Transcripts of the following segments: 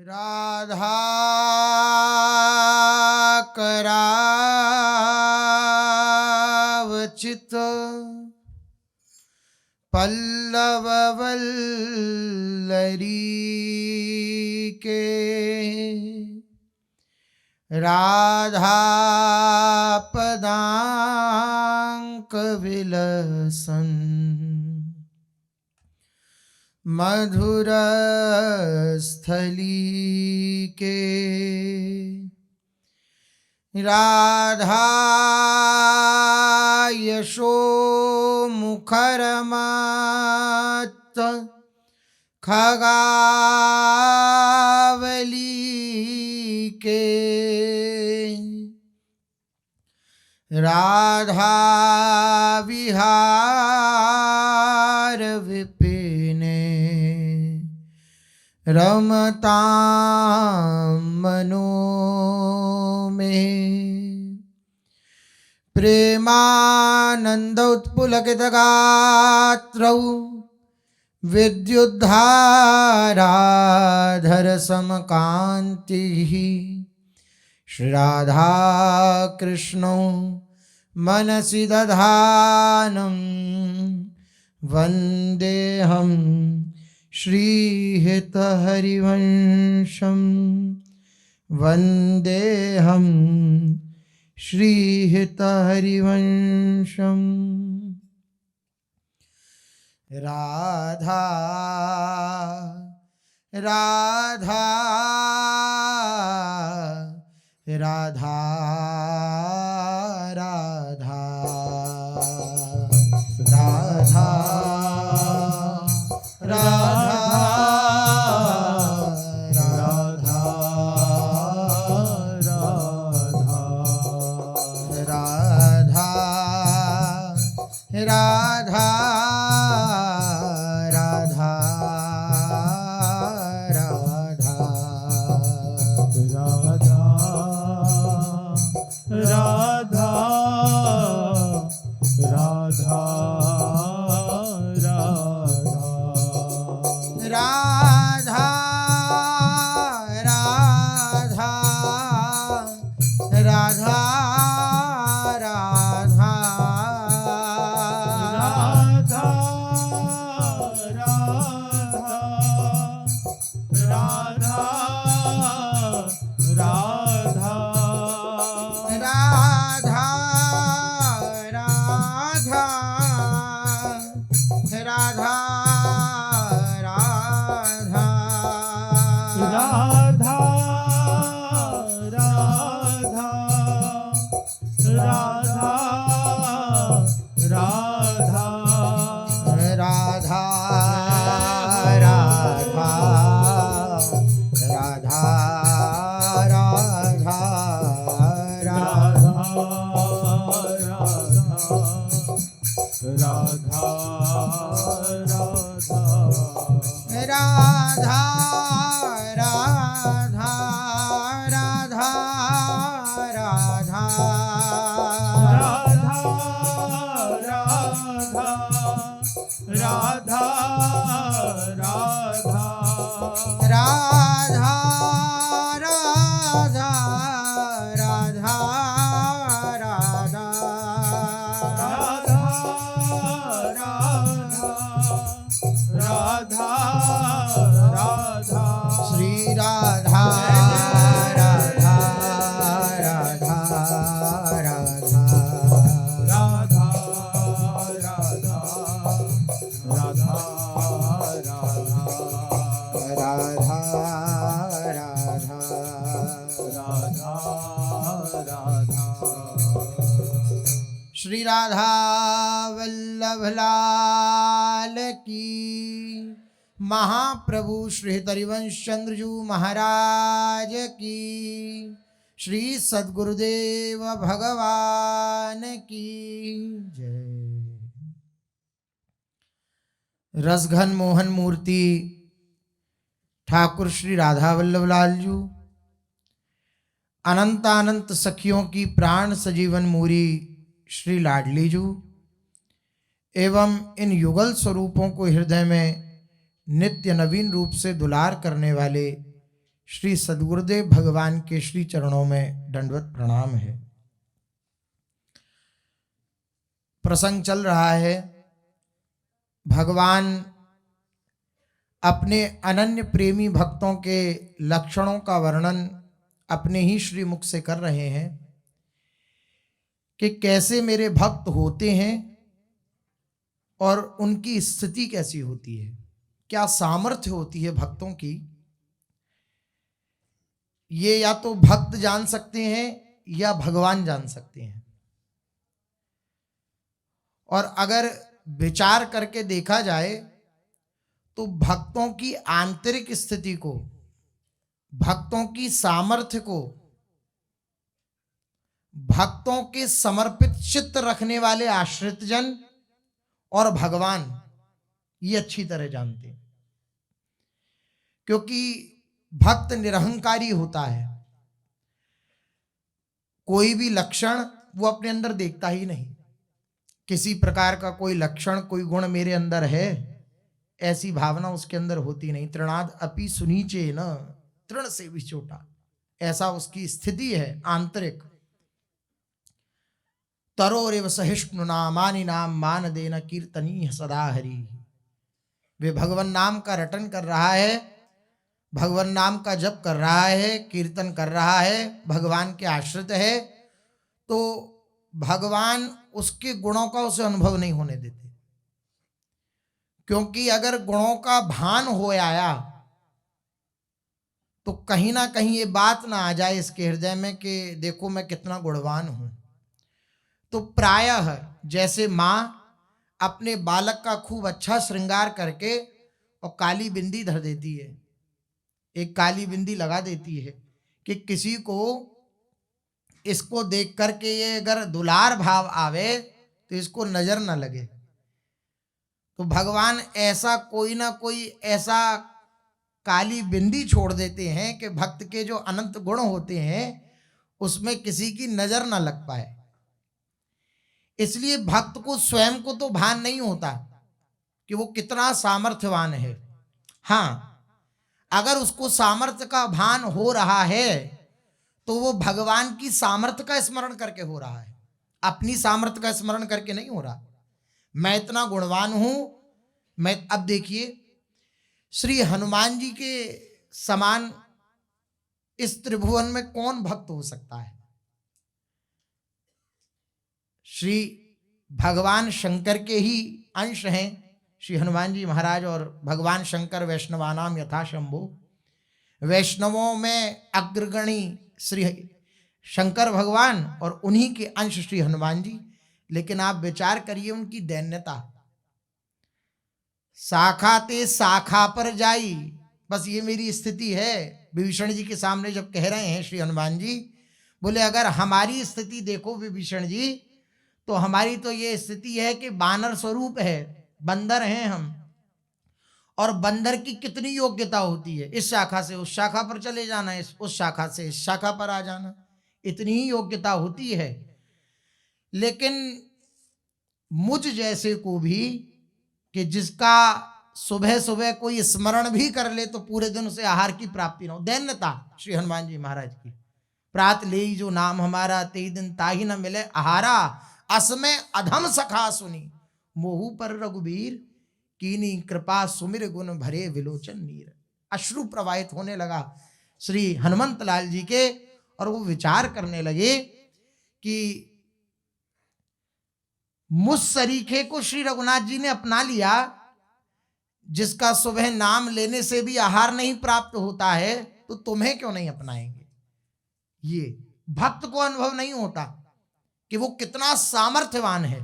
राधा करावचित पल्लव वल्लरी के राधा पदांक विलसन मधुर स्थली के राधा यशो मुखरमत खगावली के राधा विहार विपिने रमतां मनो में प्रेमानंदोत्पुलकितगात्रौ विद्युद्धाराधर समकान्तिः श्रीराधा कृष्णौ मनसि दधानं वन्देऽहं श्रीहितहरिवंशं वन्देऽहं श्रीहितहरिवंशम्। राधा राधा राधा राधा राधा राधा राधा राधा राधा राधा राधा राधा राधा राधा श्री राधा वल्लभ लाल की, महाप्रभु श्री हरिवंश चंद्रजू महाराज की, श्री सद्गुरुदेव भगवान की जय। रसघन मोहन मूर्ति ठाकुर श्री राधा वल्लभ लाल जी, अनंतानंत सखियों की प्राण सजीवन मूरी श्री लाडली जू एवं इन युगल स्वरूपों को हृदय में नित्य नवीन रूप से दुलार करने वाले श्री सद्गुरुदेव भगवान के श्री चरणों में दंडवत प्रणाम है। प्रसंग चल रहा है, भगवान अपने अनन्य प्रेमी भक्तों के लक्षणों का वर्णन अपने ही श्री मुख से कर रहे हैं कि कैसे मेरे भक्त होते हैं और उनकी स्थिति कैसी होती है, क्या सामर्थ्य होती है भक्तों की। ये या तो भक्त जान सकते हैं या भगवान जान सकते हैं। और अगर विचार करके देखा जाए तो भक्तों की आंतरिक स्थिति को, भक्तों की सामर्थ्य को, भक्तों के समर्पित चित्त रखने वाले आश्रित जन और भगवान ये अच्छी तरह जानते हैं, क्योंकि भक्त निरहंकारी होता है। कोई भी लक्षण वो अपने अंदर देखता ही नहीं। किसी प्रकार का कोई लक्षण, कोई गुण मेरे अंदर है, ऐसी भावना उसके अंदर होती नहीं। तृणाद अपि सुनीचे न, तृण से भी छोटा, ऐसा उसकी स्थिति है आंतरिक। तरोरेव सहिष्णु नामानि नाम मान देना कीर्तनीय सदा हरि। वे भगवान नाम का रटन कर रहा है, भगवान नाम का जप कर रहा है, कीर्तन कर रहा है, भगवान के आश्रित है, तो भगवान उसके गुणों का उसे अनुभव नहीं होने देते। क्योंकि अगर गुणों का भान हो आया तो कहीं ना कहीं ये बात ना आ जाए इसके हृदय में कि देखो मैं कितना गुणवान हूं। तो प्रायः जैसे माँ अपने बालक का खूब अच्छा श्रृंगार करके और काली बिंदी धर देती है, एक काली बिंदी लगा देती है कि किसी को इसको देख करके ये अगर दुलार भाव आवे तो इसको नजर न लगे। तो भगवान ऐसा कोई ना कोई ऐसा काली बिंदी छोड़ देते हैं कि भक्त के जो अनंत गुण होते हैं उसमें किसी की नजर न लग पाए। इसलिए भक्त को स्वयं को तो भान नहीं होता कि वो कितना सामर्थ्यवान है। हाँ, अगर उसको सामर्थ्य का भान हो रहा है तो वो भगवान की सामर्थ्य का स्मरण करके हो रहा है, अपनी सामर्थ्य का स्मरण करके नहीं हो रहा। मैं इतना गुणवान हूं, मैं अब देखिए श्री हनुमान जी के समान इस त्रिभुवन में कौन भक्त हो सकता है। श्री भगवान शंकर के ही अंश हैं श्री हनुमान जी महाराज, और भगवान शंकर वैष्णवानाम यथा शंभो, वैष्णवों में अग्रगणी श्री शंकर भगवान और उन्हीं के अंश श्री हनुमान जी। लेकिन आप विचार करिए उनकी दैन्यता, शाखा ते शाखा पर जाई, बस ये मेरी स्थिति है। विभीषण जी के सामने जब कह रहे हैं श्री हनुमान जी, बोले अगर हमारी स्थिति देखो विभीषण जी, तो हमारी तो ये स्थिति है कि बानर स्वरूप है, बंदर हैं हम, और बंदर की कितनी योग्यता होती है, इस शाखा से उस शाखा पर चले जाना, उस शाखा से इस शाखा पर आ जाना, इतनी ही योग्यता होती है। लेकिन मुझ जैसे को भी कि जिसका सुबह सुबह कोई स्मरण भी कर ले तो पूरे दिन उसे आहार की प्राप्ति न हो, दैन्यता श्री हनुमान जी महाराज की। प्रात ले जो नाम हमारा, ते दिन ताही न मिले आहारा, असमय अधम सखा सुनी, मोहू पर रघुबीर कीनी कृपा सुमिर गुण भरे विलोचन नीर। अश्रु प्रवाहित होने लगा श्री हनुमंत लाल जी के, और वो विचार करने लगे कि मुझ सरीखे को श्री रघुनाथ जी ने अपना लिया, जिसका सुबह नाम लेने से भी आहार नहीं प्राप्त होता है, तो तुम्हें क्यों नहीं अपनाएंगे। ये भक्त को अनुभव नहीं होता कि वो कितना सामर्थ्यवान है।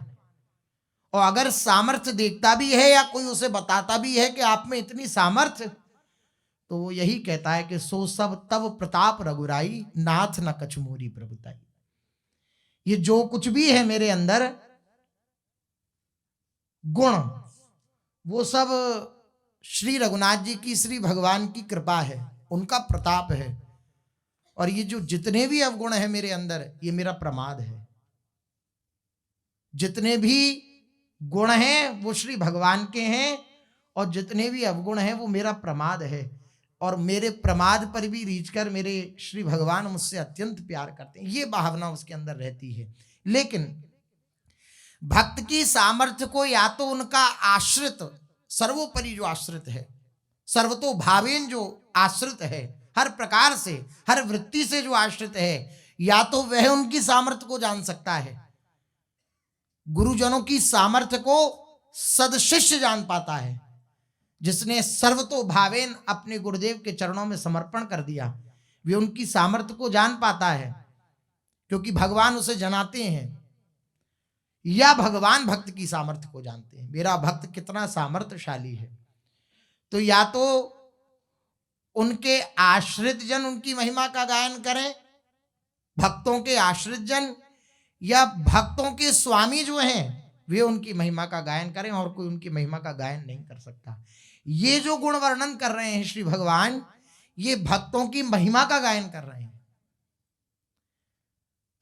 और अगर सामर्थ्य देखता भी है या कोई उसे बताता भी है कि आप में इतनी सामर्थ्य, तो वो यही कहता है कि सो सब तब प्रताप रघुराई, नाथ न कछमोरी प्रभुताई। ये जो कुछ भी है मेरे अंदर गुण, वो सब श्री रघुनाथ जी की, श्री भगवान की कृपा है, उनका प्रताप है। और ये जो जितने भी अवगुण है मेरे अंदर, ये मेरा प्रमाद है। जितने भी गुण हैं वो श्री भगवान के हैं, और जितने भी अवगुण हैं वो मेरा प्रमाद है। और मेरे प्रमाद पर भी रीझकर मेरे श्री भगवान मुझसे अत्यंत प्यार करते हैं, ये भावना उसके अंदर रहती है। लेकिन भक्त की सामर्थ्य को या तो उनका आश्रित, सर्वोपरि जो आश्रित है, सर्वतो भावेन जो आश्रित है, हर प्रकार से हर वृत्ति से जो आश्रित है, या तो वह उनकी सामर्थ्य को जान सकता है, गुरुजनों की सामर्थ्य को सदशिष्य जान पाता है। जिसने सर्वतो भावेन अपने गुरुदेव के चरणों में समर्पण कर दिया, वे उनकी सामर्थ्य को जान पाता है, क्योंकि भगवान उसे जनाते हैं, या भगवान भक्त की सामर्थ्य को जानते हैं, मेरा भक्त कितना सामर्थ्यशाली है। तो या तो उनके आश्रित जन उनकी महिमा का गायन करें, भक्तों के आश्रित जन, या भक्तों के स्वामी जो हैं वे उनकी महिमा का गायन करें, और कोई उनकी महिमा का गायन नहीं कर सकता। ये जो गुण वर्णन कर रहे हैं श्री भगवान, ये भक्तों की महिमा का गायन कर रहे हैं।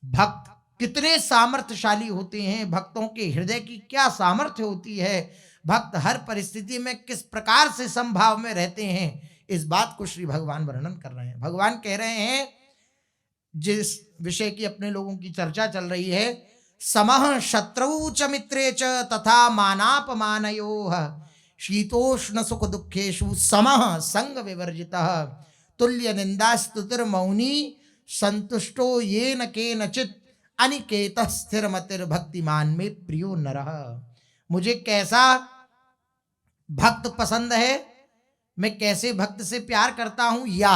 भक्त कितने सामर्थ्यशाली होते हैं, भक्तों के हृदय की क्या सामर्थ्य होती है, भक्त हर परिस्थिति में किस प्रकार से समभाव में रहते हैं, इस बात को श्री भगवान वर्णन कर रहे हैं। भगवान कह रहे हैं, जिस विषय की अपने लोगों की चर्चा चल रही है, समः शत्रौ च मित्रे च तथा मानापमानयोः शीतोष्ण सुख दुखेषु समः संग विवर्जितः तुल्य निंदा स्तुतिर्मौनी संतुष्टो येन केनचित् अनिकेतः स्थिरमतिर् भक्तिमान में प्रियो नरः। मुझे कैसा भक्त पसंद है, मैं कैसे भक्त से प्यार करता हूं, या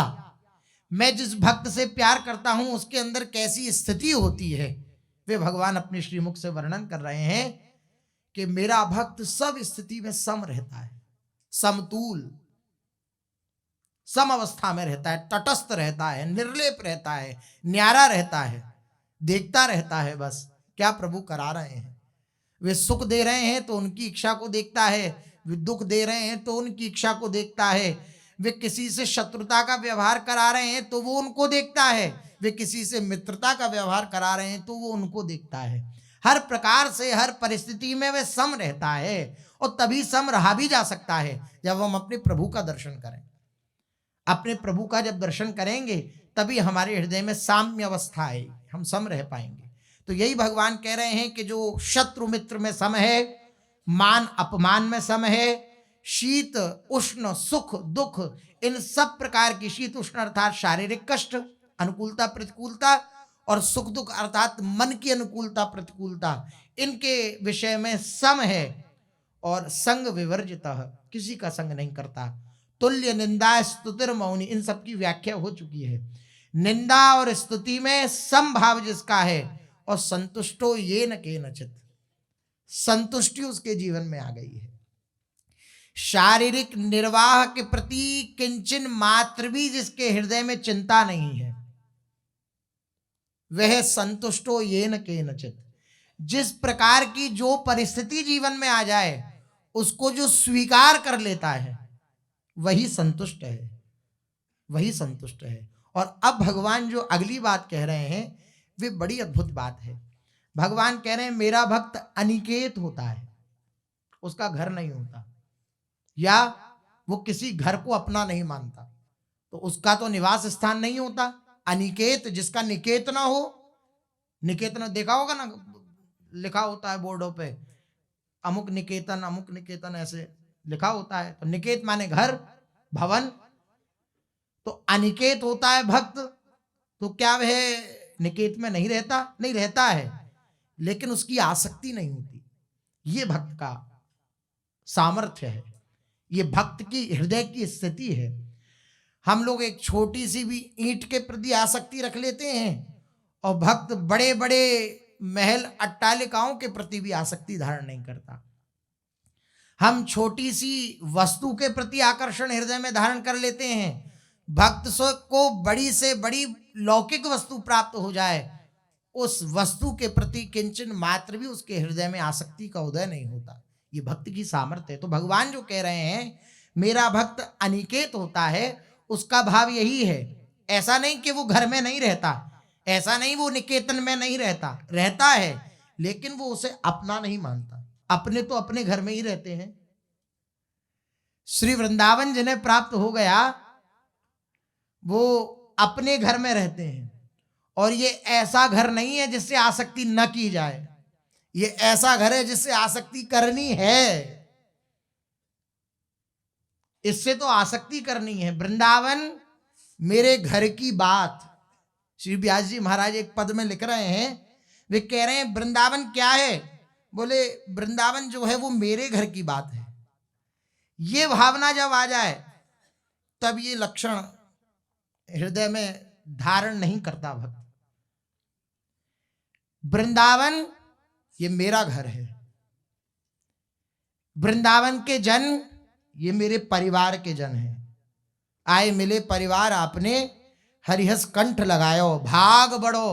मैं जिस भक्त से प्यार करता हूं उसके अंदर कैसी स्थिति होती है, वे भगवान अपने श्रीमुख से वर्णन कर रहे हैं कि मेरा भक्त सब स्थिति में सम रहता है, समतूल, सम अवस्था में रहता है, तटस्थ रहता है, निर्लेप रहता है, न्यारा रहता है, देखता रहता है बस क्या प्रभु करा रहे हैं। वे सुख दे रहे हैं तो उनकी इच्छा को देखता है, वे दुख दे रहे हैं तो उनकी इच्छा को देखता है, वे किसी से शत्रुता का व्यवहार करा रहे हैं तो वो उनको देखता है, वे किसी से मित्रता का व्यवहार करा रहे हैं तो वो उनको देखता है। हर प्रकार से हर परिस्थिति में वे सम रहता है, और तभी सम रहा भी जा सकता है जब हम अपने प्रभु का दर्शन करें। अपने प्रभु का जब दर्शन करेंगे तभी हमारे हृदय में साम्य अवस्था आएगी, हम सम रह पाएंगे। तो यही भगवान कह रहे हैं कि जो शत्रु मित्र में सम है, मान अपमान में सम है, शीत उष्ण सुख दुख, इन सब प्रकार की, शीत उष्ण अर्थात शारीरिक कष्ट, अनुकूलता प्रतिकूलता, और सुख दुख अर्थात मन की अनुकूलता प्रतिकूलता, इनके विषय में सम है, और संग विवर्जितः, किसी का संग नहीं करता। तुल्य निंदा स्तुतिर मौनी, इन सब की व्याख्या हो चुकी है। निंदा और स्तुति में समभाव जिसका है, और संतुष्टो येन केनचित्, संतुष्टि उसके जीवन में आ गई है। शारीरिक निर्वाह के प्रति किंचन मात्र भी जिसके हृदय में चिंता नहीं है, वह संतुष्टो येन केनचित्, जिस प्रकार की जो परिस्थिति जीवन में आ जाए उसको जो स्वीकार कर लेता है वही संतुष्ट है, वही संतुष्ट है। और अब भगवान जो अगली बात कह रहे हैं वे बड़ी अद्भुत बात है। भगवान कह रहे हैं मेरा भक्त अनिकेत होता है, उसका घर नहीं होता, या वो किसी घर को अपना नहीं मानता, तो उसका तो निवास स्थान नहीं होता। अनिकेत, जिसका निकेत ना हो, निकेत ना देखा होगा ना, लिखा होता है बोर्डों पे अमुक निकेतन ऐसे लिखा होता है, तो निकेत माने घर भवन। तो अनिकेत होता है भक्त, तो क्या वह निकेत में नहीं रहता? नहीं रहता है, लेकिन उसकी आसक्ति नहीं होती। ये भक्त का सामर्थ्य है, ये भक्त की हृदय की स्थिति है। हम लोग एक छोटी सी भी ईंट के प्रति आसक्ति रख लेते हैं, और भक्त बड़े बड़े महल अट्टालिकाओं के प्रति भी आसक्ति धारण नहीं करता। हम छोटी सी वस्तु के प्रति आकर्षण हृदय में धारण कर लेते हैं। भक्त को बड़ी से बड़ी लौकिक वस्तु प्राप्त हो जाए, उस वस्तु के प्रति किंचन मात्र भी उसके हृदय में आसक्ति का उदय नहीं होता। ये भक्त की सामर्थ्य है। तो भगवान जो कह रहे हैं मेरा भक्त अनिकेत होता है, उसका भाव यही है। ऐसा नहीं कि वो घर में नहीं रहता, ऐसा नहीं वो निकेतन में नहीं रहता, रहता है, लेकिन वो उसे अपना नहीं मानता। अपने तो अपने घर में ही रहते हैं। श्री वृंदावन जिन्हें प्राप्त हो गया वो अपने घर में रहते हैं, और ये ऐसा घर नहीं है जिससे आसक्ति न की जाए, ये ऐसा घर है जिससे आसक्ति करनी है, इससे तो आसक्ति करनी है। वृंदावन मेरे घर की बात। श्री व्यास जी महाराज एक पद में लिख रहे हैं, वे कह रहे हैं वृंदावन क्या है? बोले वृंदावन जो है वो मेरे घर की बात है। ये भावना जब आ जाए तब ये लक्षण हृदय में धारण नहीं करता भक्त। वृंदावन ये मेरा घर है, वृंदावन के जन ये मेरे परिवार के जन हैं। आए मिले परिवार आपने, हरिहस कंठ लगायो, भाग बढ़ो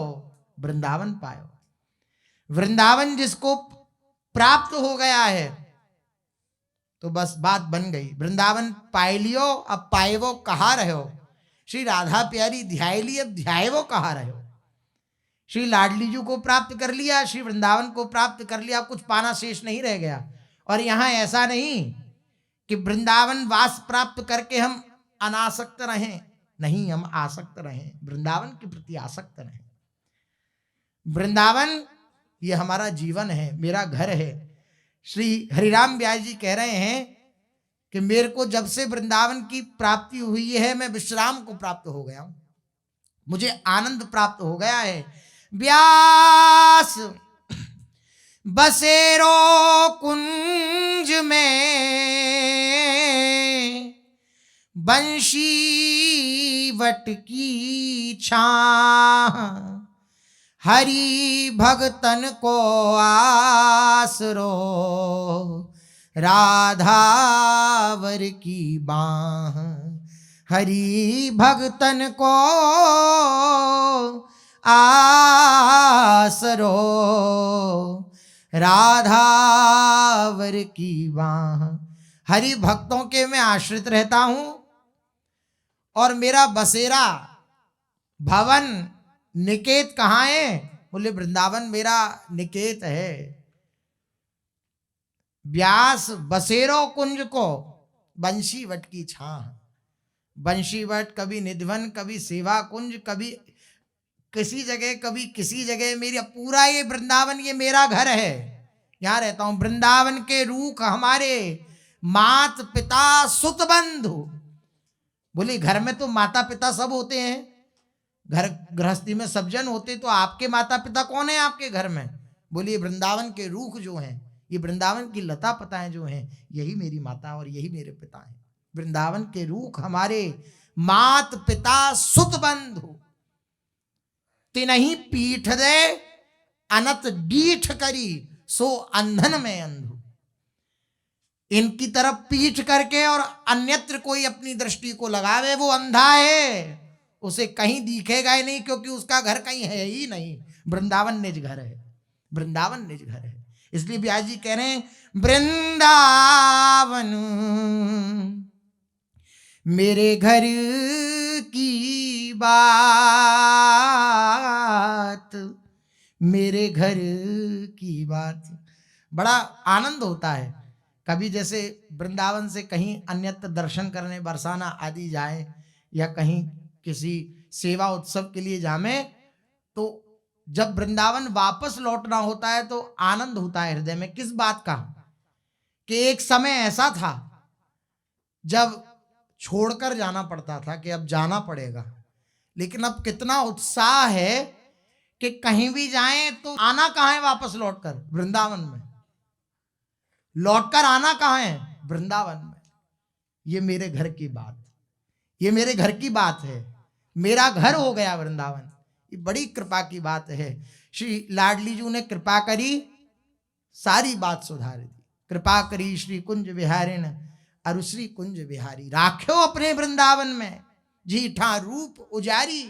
वृंदावन पायो। वृंदावन जिसको प्राप्त हो गया है तो बस बात बन गई। वृंदावन पाए लियो, अब पाए वो कहा रहे हो। श्री राधा प्यारी ध्याय ली, अब ध्याय वो कहा रहे हो। श्री लाडली जी को प्राप्त कर लिया, श्री वृंदावन को प्राप्त कर लिया, कुछ पाना शेष नहीं रह गया। और यहां ऐसा नहीं कि वृंदावन वास प्राप्त करके हम अनासक्त रहें, नहीं, हम आसक्त रहें, वृंदावन के प्रति आसक्त रहें। वृंदावन ये हमारा जीवन है, मेरा घर है। श्री हरिराम व्यास जी कह रहे हैं कि मेरे को जब से वृंदावन की प्राप्ति हुई है मैं विश्राम को प्राप्त हो गया हूं, मुझे आनंद प्राप्त हो गया है। व्यास बसेरो कुंज में बंशी वट की छां, हरि भगतन को आसरो, राधावर की बाह। हरि भगतन को आसरो, राधावर की बाह। हरि भक्तों के मैं आश्रित रहता हूं और मेरा बसेरा भवन निकेत कहाँ है? बोले वृंदावन मेरा निकेत है। व्यास बसेरो कुंज को बंशी वट की छां। बंशी वट कभी निधवन, कभी सेवा कुंज, कभी किसी जगह, कभी किसी जगह। मेरा पूरा ये वृंदावन ये मेरा घर है, यहां रहता हूं। वृंदावन के रूख हमारे मात पिता सुत बंधु। बोले घर में तो माता पिता सब होते हैं, घर गृहस्थी में सब जन होते, तो आपके माता पिता कौन है आपके घर में? बोलिए वृंदावन के रूख जो हैं, ये वृंदावन की लता पताएं जो हैं, यही मेरी माता और यही मेरे पिता हैं। वृंदावन के रूख हमारे मात पिता सुत बंधु। तिनहि पीठ दे अनत डीठ करी, सो अंधन में अंधु। इनकी तरफ पीठ करके और अन्यत्र कोई अपनी दृष्टि को लगावे वो अंधा है, उसे कहीं दिखेगा ही नहीं, क्योंकि उसका घर कहीं है ही नहीं। वृंदावन निज घर है, वृंदावन निज घर है। इसलिए व्यास जी कह रहे हैं वृंदावन मेरे घर की बात, मेरे घर की बात। बड़ा आनंद होता है कभी जैसे वृंदावन से कहीं अन्यत्र दर्शन करने बरसाना आदि जाए, या कहीं किसी सेवा उत्सव के लिए जामे, तो जब वृंदावन वापस लौटना होता है तो आनंद होता है हृदय में। किस बात का? कि एक समय ऐसा था जब छोड़कर जाना पड़ता था कि अब जाना पड़ेगा, लेकिन अब कितना उत्साह है कि कहीं भी जाएं तो आना कहाँ है वापस लौटकर? वृंदावन में। लौटकर आना कहाँ है? वृंदावन में। ये मेरे घर की बात, ये मेरे घर की बात है, मेरा घर हो गया वृंदावन। ये बड़ी कृपा की बात है। श्री लाडली जी ने कृपा करी, सारी बात सुधार दी। कृपा करी श्री कुंज बिहारिण अरु श्री कुंज बिहारी, राख्यो अपने वृंदावन में जीठा रूप उजारी।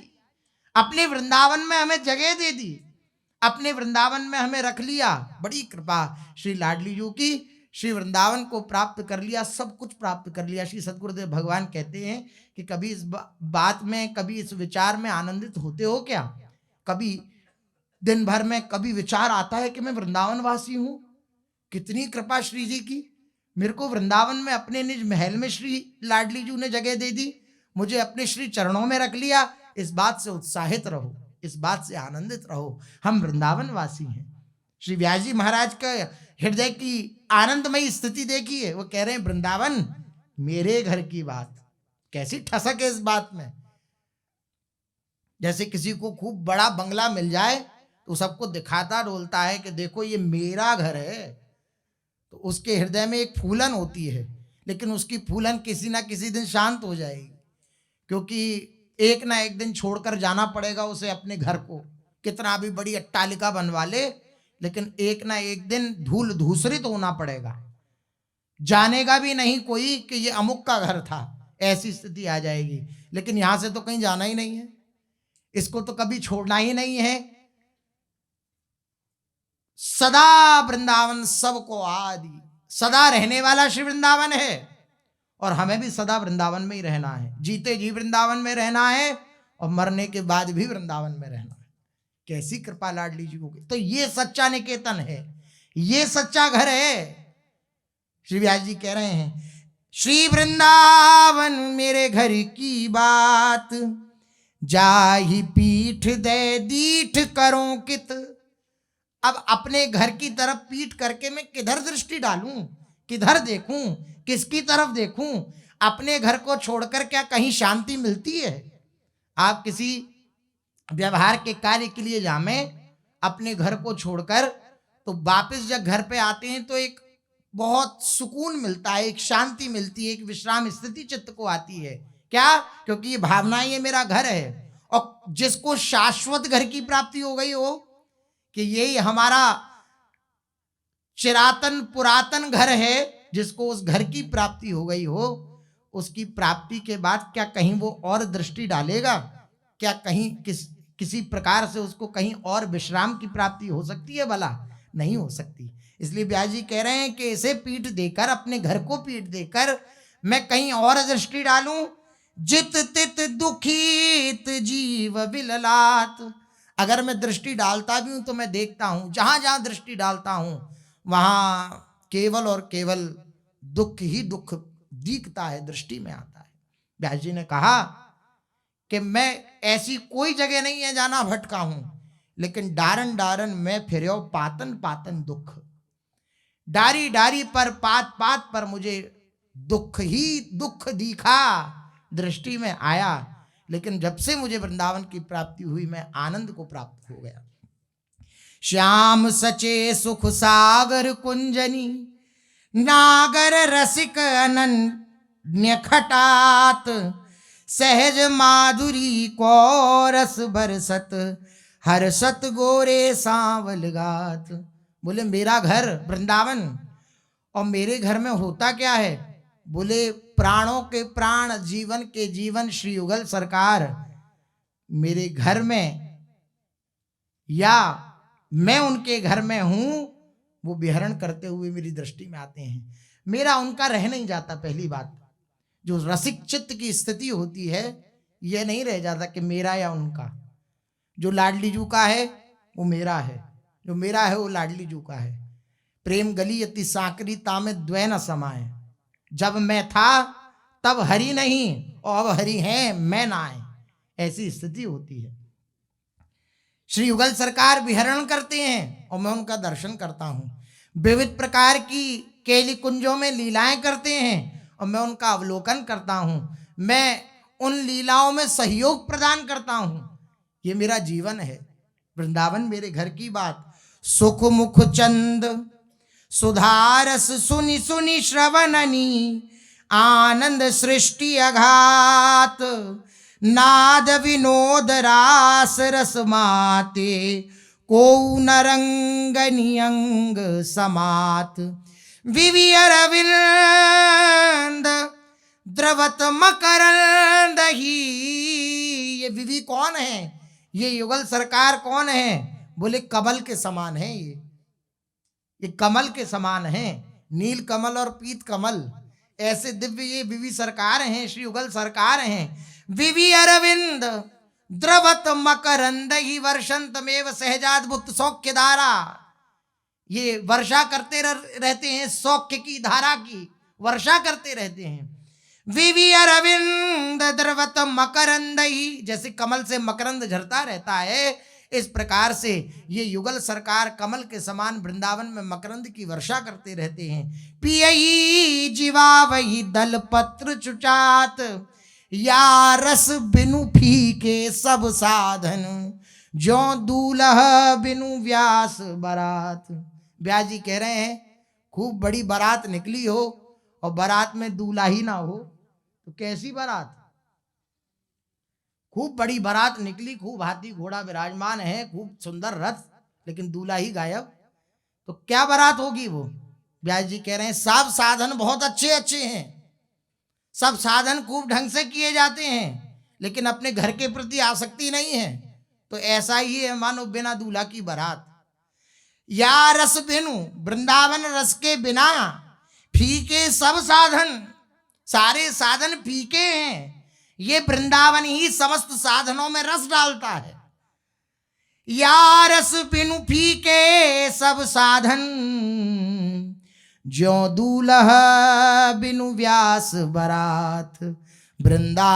अपने वृंदावन में हमें जगह दे दी, अपने वृंदावन में हमें रख लिया। बड़ी कृपा श्री लाडली जी की। श्री वृंदावन को प्राप्त कर लिया, सब कुछ प्राप्त कर लिया। श्री सदगुरुदेव भगवान कहते हैं कि कभी इस बात में, कभी इस विचार में आनंदित होते हो क्या? कभी दिन भर में कभी विचार आता है कि मैं वृंदावन वासी हूं? कितनी कृपा श्री जी की। मेरे को वृंदावन में अपने निज महल में श्री लाडली जी ने जगह दे दी। मुझे अपने श्री चरणों में रख लिया, इस बात से उत्साहित रहो, इस बात से आनंदित रहो, हम वृंदावन वासी हैं। श्री व्यास जी महाराज का हृदय की आनंदमयी स्थिति देखिए, वो कह रहे हैं वृंदावन मेरे घर की बात। कैसी ठसक है इस बात में। जैसे किसी को खूब बड़ा बंगला मिल जाए तो सबको दिखाता डोलता है कि देखो ये मेरा घर है, तो उसके हृदय में एक फूलन होती है, लेकिन उसकी फूलन किसी ना किसी दिन शांत हो जाएगी, क्योंकि एक ना एक दिन छोड़कर जाना पड़ेगा उसे अपने घर को। कितना भी बड़ी अट्टालिका बनवा ले, लेकिन एक ना एक दिन धूल धूसरित होना पड़ेगा, जानेगा भी नहीं कोई कि ये अमुक का घर था, ऐसी स्थिति आ जाएगी। लेकिन यहां से तो कहीं जाना ही नहीं है, इसको तो कभी छोड़ना ही नहीं है। सदा वृंदावन सबको आदि, सदा रहने वाला श्री वृंदावन है, और हमें भी सदा वृंदावन में ही रहना है। जीते जी वृंदावन में रहना है और मरने के बाद भी वृंदावन में रहना है। कैसी कृपा लाडली जी होगी। तो ये सच्चा निकेतन है, ये सच्चा घर है। श्री व्यास जी कह रहे हैं श्री वृंदावन मेरे घर की बात, जाहि पीठ दे दीठ करो कित। अब अपने घर की तरफ पीठ करके मैं किधर दृष्टि डालूं, किधर देखूं, किसकी तरफ देखूं। अपने घर को छोड़कर क्या कहीं शांति मिलती है? आप किसी व्यवहार के कार्य के लिए जामे अपने घर को छोड़कर, तो वापस जब घर पे आते हैं तो एक बहुत सुकून मिलता है, एक शांति मिलती है, एक विश्राम स्थिति चित्त को आती है। क्या? क्योंकि ये भावना ये मेरा घर है। और जिसको शाश्वत घर की प्राप्ति हो गई हो कि यही हमारा चिरातन पुरातन घर है, जिसको उस घर की प्राप्ति हो गई हो, उसकी प्राप्ति के बाद क्या कहीं वो और दृष्टि डालेगा? क्या कहीं किसी प्रकार से उसको कहीं और विश्राम की प्राप्ति हो सकती है? भला नहीं हो सकती। इसलिए व्यास जी कह रहे हैं कि इसे पीठ देकर, अपने घर को पीठ देकर मैं कहीं और दृष्टि डालूं। जित तित दुखित जीव बिललात। अगर मैं दृष्टि डालता भी हूं तो मैं देखता हूं, जहां जहां दृष्टि डालता हूं वहां केवल और केवल दुख ही दुख दिखता है, दृष्टि में आता है। व्यास जी ने कहा कि मैं ऐसी कोई जगह नहीं है जाना भटका हूं, लेकिन डारन डारन मैं फिर्यो पातन पातन दुख। डारी डारी पर पात पात पर मुझे दुख ही दुख दिखा, दृष्टि में आया। लेकिन जब से मुझे वृंदावन की प्राप्ति हुई मैं आनंद को प्राप्त हो गया। श्याम सचे सुख सागर कुंजनी, नागर रसिक अनन्य खटात। सहज माधुरी को रस बरसत, हर्षत गोरे सांवल गात। बोले मेरा घर वृंदावन, और मेरे घर में होता क्या है? बोले प्राणों के प्राण, जीवन के जीवन श्री युगल सरकार मेरे घर में, या मैं उनके घर में हूं, वो विहरण करते हुए मेरी दृष्टि में आते हैं। मेरा उनका रह नहीं जाता। पहली बात, जो रसिक चित्त की स्थिति होती है, यह नहीं रह जाता कि मेरा या उनका। जो लाडली जू का है वो मेरा है, जो मेरा है वो लाडली जू का है। प्रेम गली अति सांकरी तामे द्वै न समाए। जब मैं था तब हरि नहीं, और अब हरि है मैं ना आए, ऐसी स्थिति होती है। श्री युगल सरकार विहरण करते हैं और मैं उनका दर्शन करता हूं। विविध प्रकार की केली कुंजों में लीलाएं करते हैं और मैं उनका अवलोकन करता हूं। मैं उन लीलाओं में सहयोग प्रदान करता हूं। ये मेरा जीवन है। वृंदावन मेरे घर की बात। सुख मुख चंद सुधारस सुनि सुनि श्रवणनी, आनंद सृष्टि अघात। नाद विनोद रास रस माते, को नरंग नियंग समात। विवि अरविंद द्रवत मकरंद ही। ये विवि कौन है? ये युगल सरकार कौन है? बोले कमल के समान है। ये कमल के समान है। नील कमल और पीत कमल, ऐसे दिव्य ये विवि सरकार हैं, श्री युगल सरकार हैं। विवि अरविंद द्रवत मकरंद ही वर्षंतमेव सहजाद्भुत सौख्य धारा। ये वर्षा करते रहते हैं, सौख्य की धारा की वर्षा करते रहते हैं। विवि अरविंद द्रवत मकरंदई, जैसे कमल से मकरंद झरता रहता है, इस प्रकार से ये युगल सरकार कमल के समान वृंदावन में मकरंद की वर्षा करते रहते हैं। पियई जीवावही दल पत्र चुचात, या रस बिनु फीके सब साधन, जो दूल्हा बिनु व्यास बरात। व्यास जी कह रहे हैं खूब बड़ी बारात निकली हो और बारात में दूल्हा ही ना हो तो कैसी बारात। खूब बड़ी बारात निकली, खूब हाथी घोड़ा विराजमान है, खूब सुंदर रथ, लेकिन दूल्हा ही गायब, तो क्या बारात होगी वो। व्यास जी कह रहे हैं सब साधन बहुत अच्छे अच्छे हैं, सब साधन खूब ढंग से किए जाते हैं, लेकिन अपने घर के प्रति आसक्ति नहीं है। तो ऐसा ही है मानो बिना दूल्हा की बारात। या रस बिनु, वृंदावन रस के बिना, फीके सब साधन, सारे साधन फीके हैं, ये वृंदावन ही समस्त साधनों में रस डालता है। या रस बिनु फीके सब साधन, ज्यों दूल्हा बिनु व्यास बरात। वृंदावन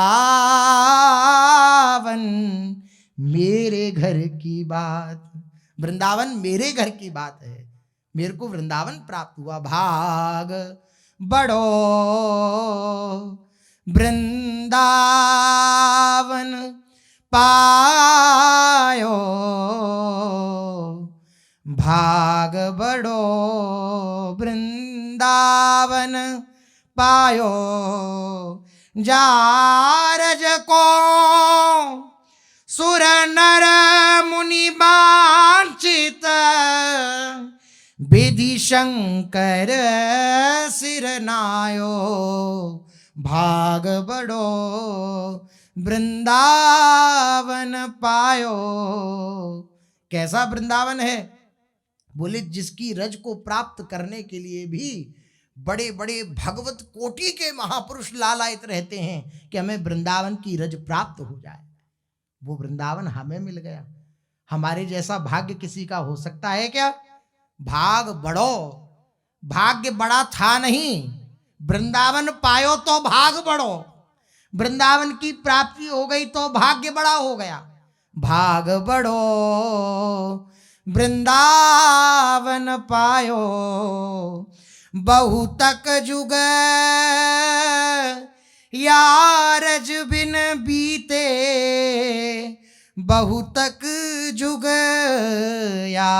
मेरे घर की बात, वृंदावन मेरे घर की बात है, मेरे को वृंदावन प्राप्त हुआ। भाग बड़ो वृंदावन पायो, भाग बड़ो वृंदावन पायो। जारज को सुर नर मुनि वांछित, विधि शंकर सिर नायो। भाग बड़ो वृंदावन पायो। कैसा वृंदावन है, बोले जिसकी रज को प्राप्त करने के लिए भी बड़े बड़े भगवत कोटि के महापुरुष लालायित रहते हैं कि हमें वृंदावन की रज प्राप्त हो जाए। वो वृंदावन हमें मिल गया, हमारे जैसा भाग्य किसी का हो सकता है क्या। भाग बड़ो, भाग्य बड़ा था नहीं, वृंदावन पायो तो भाग बड़ो, वृंदावन की प्राप्ति हो गई तो भाग्य बड़ा हो गया। भाग बड़ो वृंदावन पायो, बहुतक जुग यारज बिन बीते, बहुतक जुग या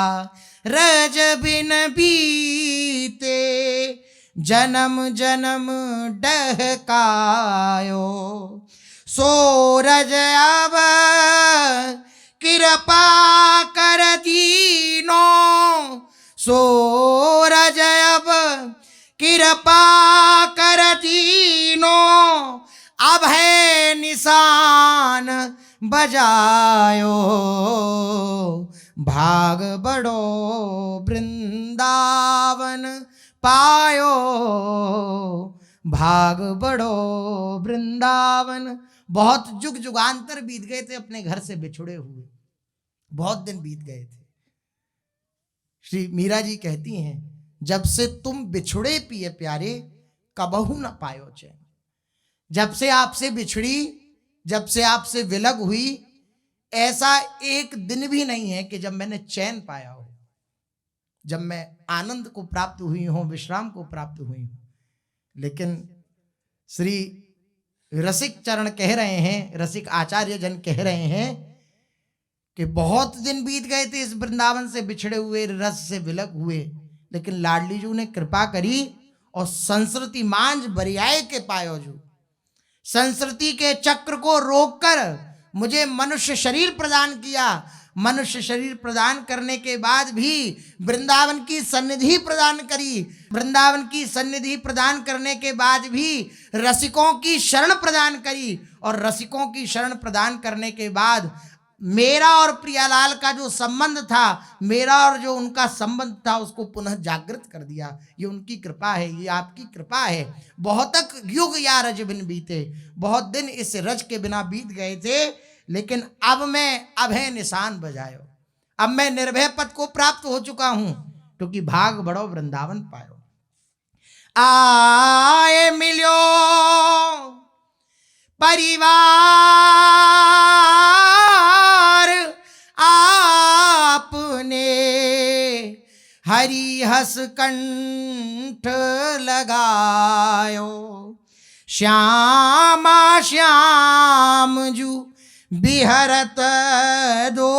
रज बिन बीते। जन्म जन्म डहकायो, सोरज अब कृपा कर दीनो, सोरज अब कृपा कर दीनो। अब है निशान बजायो, भाग बड़ो वृंदावन पायो। भाग बड़ो वृंदावन। बहुत जुग जुगांतर बीत गए थे अपने घर से बिछुड़े हुए, बहुत दिन बीत गए थे। श्री मीरा जी कहती हैं जब से तुम बिछुड़े पिए प्यारे, कबहू न पायो चैन। जब से आपसे बिछड़ी, जब से आपसे विलग हुई, ऐसा एक दिन भी नहीं है कि जब मैंने चैन पाया हो, जब मैं आनंद को प्राप्त हुई हूं, विश्राम को प्राप्त हुई हूं। लेकिन श्री रसिक चरण कह रहे हैं, रसिक आचार्य जन कह रहे हैं कि बहुत दिन बीत गए थे इस वृंदावन से बिछड़े हुए, रस से विलग हुए, लेकिन लाडली जू ने कृपा करी और संस्कृति मांझ बरियाए के पायो जू, संस्कृति के चक्र को रोककर मुझे मनुष्य शरीर प्रदान किया। मनुष्य शरीर प्रदान करने के बाद भी वृंदावन की सन्निधि प्रदान करी, वृंदावन की सन्निधि प्रदान करने के बाद भी रसिकों की शरण प्रदान करी, और रसिकों की शरण प्रदान करने के बाद मेरा और प्रियालाल का जो संबंध था, मेरा और जो उनका संबंध था, उसको पुनः जागृत कर दिया। ये उनकी कृपा है, ये आपकी कृपा है। बहुतक युग या रज बिन बीते, बहुत दिन इस रज के बिना बीत गए थे, लेकिन अब मैं अभय निशान बजायो, अब मैं निर्भय पद को प्राप्त हो चुका हूं, क्योंकि भाग बड़ो वृंदावन पायो। आए मिलो परिवार आपने, हरि हस कंठ लगायो। श्यामा श्याम जू बिहरत दो,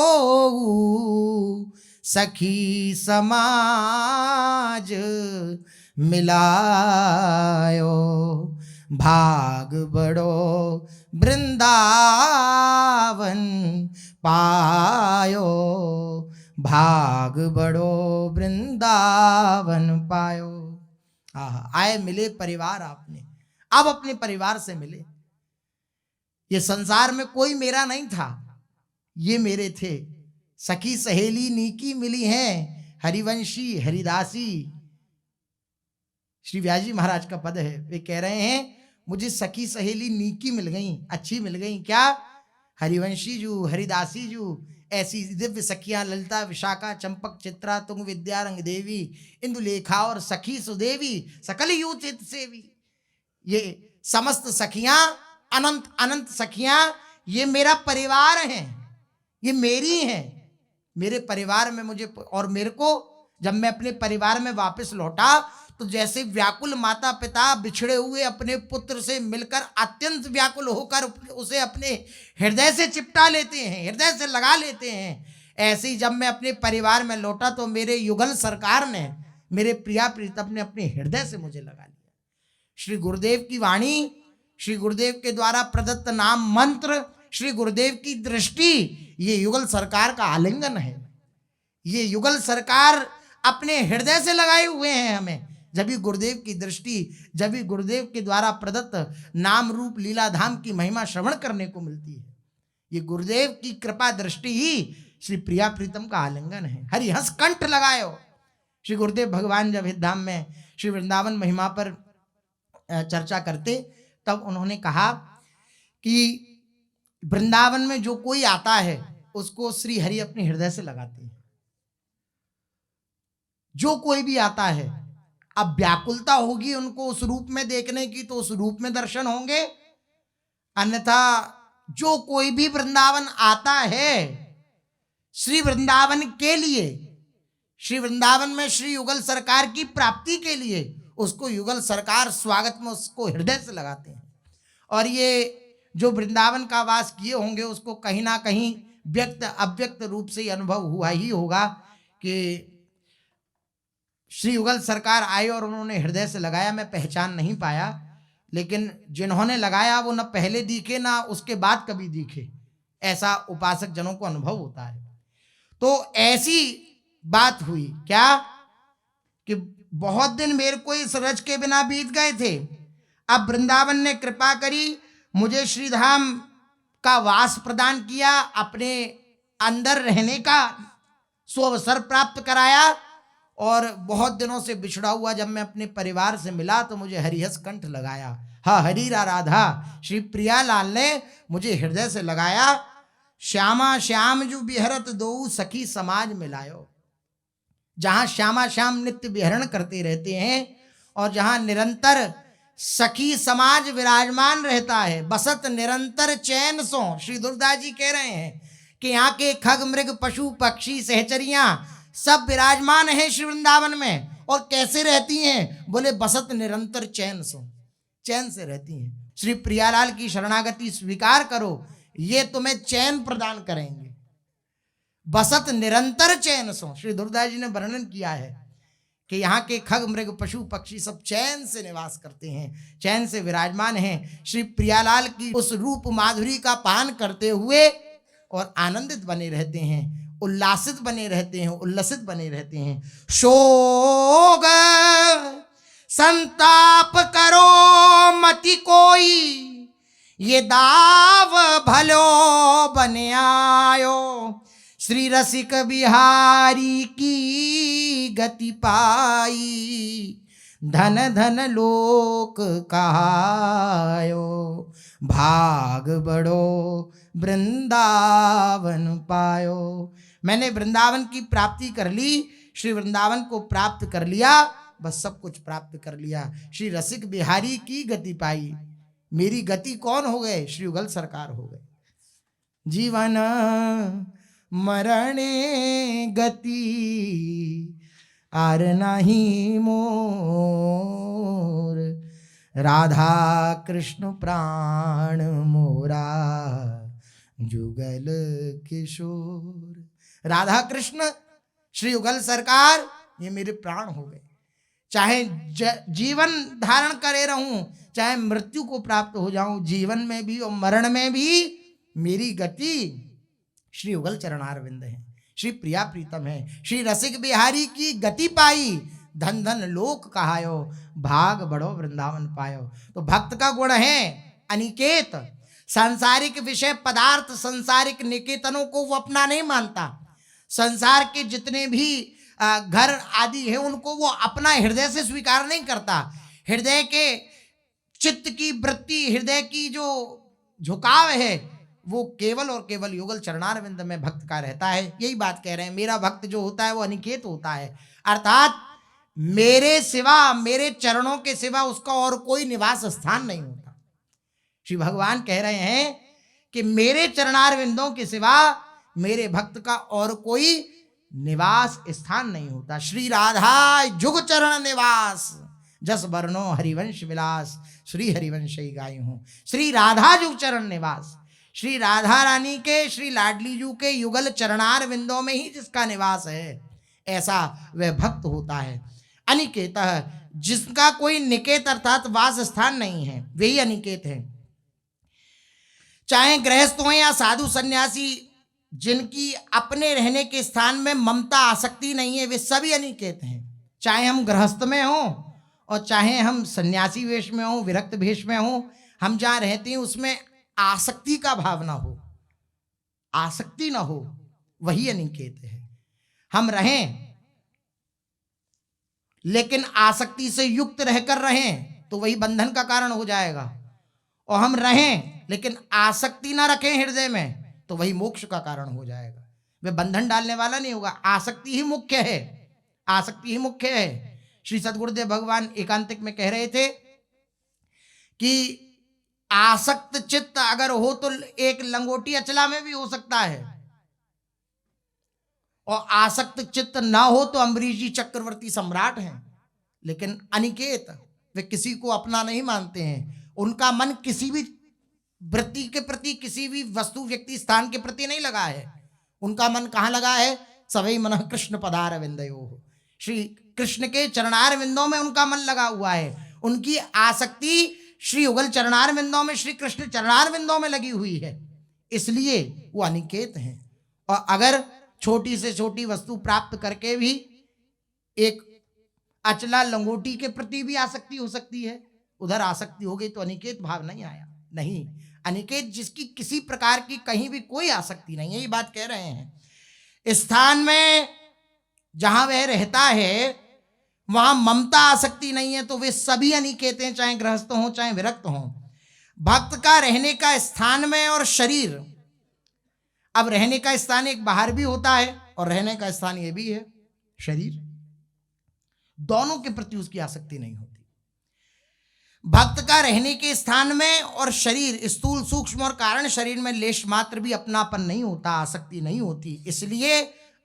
सखी समाज मिलायो। भाग बड़ो वृंदावन पायो, भाग बड़ो वृंदावन पायो। आए मिले परिवार आपने, अब अपने परिवार से मिले। ये संसार में कोई मेरा नहीं था, ये मेरे थे। सखी सहेली नीकी मिली हैं, हरिवंशी हरिदासी। श्री व्यास जी महाराज का पद है, वे कह रहे हैं मुझे सखी सहेली नीकी मिल गई, अच्छी मिल गई। क्या? हरिवंशी जू, हरिदासी जू, ऐसी दिव्य सखियां ललिता विशाखा चंपक चित्रा तुंग विद्या रंग देवी इंदुलेखा और सखी सुदेवी सकल यूचित सेवी। ये समस्त सखियां, अनंत अनंत सखियां, ये मेरा परिवार हैं, ये मेरी हैं। मेरे परिवार में मुझे, और मेरे को जब मैं अपने परिवार में वापस लौटा तो जैसे व्याकुल माता पिता बिछड़े हुए अपने पुत्र से मिलकर अत्यंत व्याकुल होकर उसे अपने हृदय से चिपटा लेते हैं, हृदय से लगा लेते हैं, ऐसे ही जब मैं अपने परिवार में लौटा तो मेरे युगल सरकार ने, मेरे प्रिया प्रीतम ने अपने हृदय से मुझे लगा लिया। श्री गुरुदेव की वाणी, श्री गुरुदेव के द्वारा प्रदत्त नाम मंत्र, श्री गुरुदेव की दृष्टि, ये युगल सरकार का आलिंगन है। ये युगल सरकार अपने हृदय से लगाए हुए हैं हमें। जब भी गुरुदेव की दृष्टि, जब भी गुरुदेव के द्वारा प्रदत्त नाम रूप लीलाधाम की महिमा श्रवण करने को मिलती है। ये गुरुदेव की कृपा दृष्टि ही श्री प्रिया प्रीतम का आलिंगन है। हरिहंस कंठ लगायो। श्री गुरुदेव भगवान जब हितधाम में श्री वृंदावन महिमा पर चर्चा करते तब उन्होंने कहा कि वृंदावन में जो कोई आता है उसको श्री हरि अपने हृदय से लगाते हैं। जो कोई भी आता है, अब व्याकुलता होगी उनको उस रूप में देखने की तो उस रूप में दर्शन होंगे, अन्यथा जो कोई भी वृंदावन आता है श्री वृंदावन के लिए, श्री वृंदावन में श्री युगल सरकार की प्राप्ति के लिए, उसको युगल सरकार स्वागत में उसको हृदय से लगाते हैं। और ये जो वृंदावन का वास किए होंगे उसको कहीं ना कहीं व्यक्त अव्यक्त रूप से अनुभव हुआ ही होगा कि श्री युगल सरकार आए और उन्होंने हृदय से लगाया। मैं पहचान नहीं पाया, लेकिन जिन्होंने लगाया वो न पहले दिखे ना उसके बाद कभी दिखे, ऐसा उपासक जनों को अनुभव होता है। तो ऐसी बात हुई क्या कि बहुत दिन मेरे को इस रज के बिना बीत गए थे। अब वृंदावन ने कृपा करी, मुझे श्रीधाम का वास प्रदान किया, अपने अंदर रहने का सुअवसर प्राप्त कराया। और बहुत दिनों से बिछड़ा हुआ जब मैं अपने परिवार से मिला तो मुझे हरिहस कंठ लगाया। हाँ, हरी राधा श्री प्रियालाल ने मुझे हृदय से लगाया। श्यामा श्याम जू बिहरत दो, सखी समाज मिलायो। जहां श्यामा श्याम नित्य विहरण करते रहते हैं और जहां निरंतर सखी समाज विराजमान रहता है, बसत निरंतर चैन सो। श्री दुर्दास जी कह रहे हैं कि यहाँ के खग मृग पशु पक्षी सहचरियां सब विराजमान हैं श्री वृंदावन में। और कैसे रहती हैं? बोले बसत निरंतर चैन सो, चैन से रहती हैं। श्री प्रियालाल की शरणागति स्वीकार करो, ये तुम्हें चैन प्रदान करेंगे। बसत निरंतर चैन सो, श्री दुर्दास जी ने वर्णन किया है कि यहाँ के खग मृग पशु पक्षी सब चैन से निवास करते हैं, चैन से विराजमान हैं। श्री प्रियालाल की उस रूप माधुरी का पान करते हुए और आनंदित बने रहते हैं, उल्लासित बने रहते हैं, उल्लसित बने रहते हैं। शोक संताप करो मति कोई, ये दाव भलो बने आयो। श्री रसिक बिहारी की गति पाई, धन धन लोक कहायो। भाग बड़ो वृंदावन पायो। मैंने वृंदावन की प्राप्ति कर ली, श्री वृंदावन को प्राप्त कर लिया बस सब कुछ प्राप्त कर लिया। श्री रसिक बिहारी की गति पाई, मेरी गति कौन हो गए? श्री युगल सरकार हो गए। जीवन मरणे गति आर नाही मोर, राधा कृष्ण प्राण मोरा जुगल किशोर। राधा कृष्ण श्री युगल सरकार ये मेरे प्राण हो गए। चाहे जीवन धारण करे रहूं, चाहे मृत्यु को प्राप्त हो जाऊं, जीवन में भी और मरण में भी मेरी गति श्री युगल चरणारविंद है, श्री प्रिया प्रीतम है। श्री रसिक बिहारी की गति पाई, धन धन लोक कहायो, भाग बड़ो वृंदावन पायो। तो भक्त का गुण है अनिकेत। सांसारिक विषय पदार्थ, सांसारिक निकेतनों को वो अपना नहीं मानता। संसार के जितने भी घर आदि है उनको वो अपना हृदय से स्वीकार नहीं करता। हृदय के चित्त की वृत्ति, हृदय की जो झुकाव है वो केवल और केवल युगल चरणारविंद में भक्त का रहता है। यही बात कह रहे हैं, मेरा भक्त जो होता है वो अनिकेत होता है, अर्थात मेरे सिवा, मेरे चरणों के सिवा उसका और कोई निवास स्थान नहीं होता। श्री भगवान कह रहे हैं कि मेरे चरणारविंदों के सिवा मेरे भक्त का और कोई निवास स्थान नहीं होता। श्री राधा जुग चरण निवास, जस वर्णो हरिवंश विलास, श्री हरिवंश ही गाई हूं। श्री राधा जुग चरण निवास, श्री राधा रानी के, श्री लाडली जू के युगल चरणार विंदों में ही जिसका निवास है, ऐसा वह भक्त होता है। अनिकेत, जिसका कोई निकेत अर्थात वास स्थान नहीं है, वही अनिकेत है। चाहे गृहस्थ हो या साधु सन्यासी, जिनकी अपने रहने के स्थान में ममता आसक्ति नहीं है, वे सभी अनिकेत हैं। चाहे हम गृहस्थ में हों और चाहे हम सन्यासी वेश में हों, विरक्त वेश में हों, हम जहाँ रहते हैं उसमें आसक्ति का भाव ना हो, आसक्ति ना हो, वही अनिकेत है। हम रहें लेकिन आसक्ति से युक्त रहकर रहें तो वही बंधन का कारण हो जाएगा, और हम रहें लेकिन आसक्ति ना रखें हृदय में तो वही मोक्ष का कारण हो जाएगा। वे बंधन डालने वाला नहीं होगा। आसक्ति ही मुख्य है, आसक्ति ही मुख्य है। श्री सद्गुरुदेव भगवान एकांतिक में कह रहे थे कि आसक्त चित्त अगर हो तो एक लंगोटी अचला में भी हो सकता है, और आसक्त चित्त ना हो तो अम्बरीश जी चक्रवर्ती सम्राट हैं। लेकिन अनिकेत, वे किसी को अपना नहीं मानते हैं। उनका मन किसी भी वृत्ति के प्रति, किसी भी वस्तु व्यक्ति स्थान के प्रति नहीं लगा है। उनका मन कहाँ लगा है? सवै मनः कृष्ण पदार विंदयो, श्री कृष्ण के चरणार विंदों में उनका मन लगा हुआ है। उनकी आसक्ति श्री युगल चरणार विंदों में, श्री कृष्ण चरणार विंदों में लगी हुई है, इसलिए वो अनिकेत हैं। और अगर छोटी से छोटी वस्तु प्राप्त करके भी एक अचला लंगोटी के प्रति भी आसक्ति हो सकती है, उधर आसक्ति हो गई तो अनिकेत भाव नहीं आया। नहीं, अनिकेत जिसकी किसी प्रकार की कहीं भी कोई आसक्ति नहीं है, ये बात कह रहे हैं। स्थान में जहां वह रहता है वहां ममता आसक्ति नहीं है, तो वे सभी अनिकेत हैं, चाहे गृहस्थ हों चाहे विरक्त हों। भक्त का रहने का स्थान में और शरीर, अब रहने का स्थान एक बाहर भी होता है और रहने का स्थान ये भी है शरीर, दोनों के प्रति उसकी आसक्ति नहीं होती। भक्त का रहने के स्थान में और शरीर, स्थूल सूक्ष्म और कारण शरीर में लेश मात्र भी अपनापन नहीं होता, आसक्ति नहीं होती। इसलिए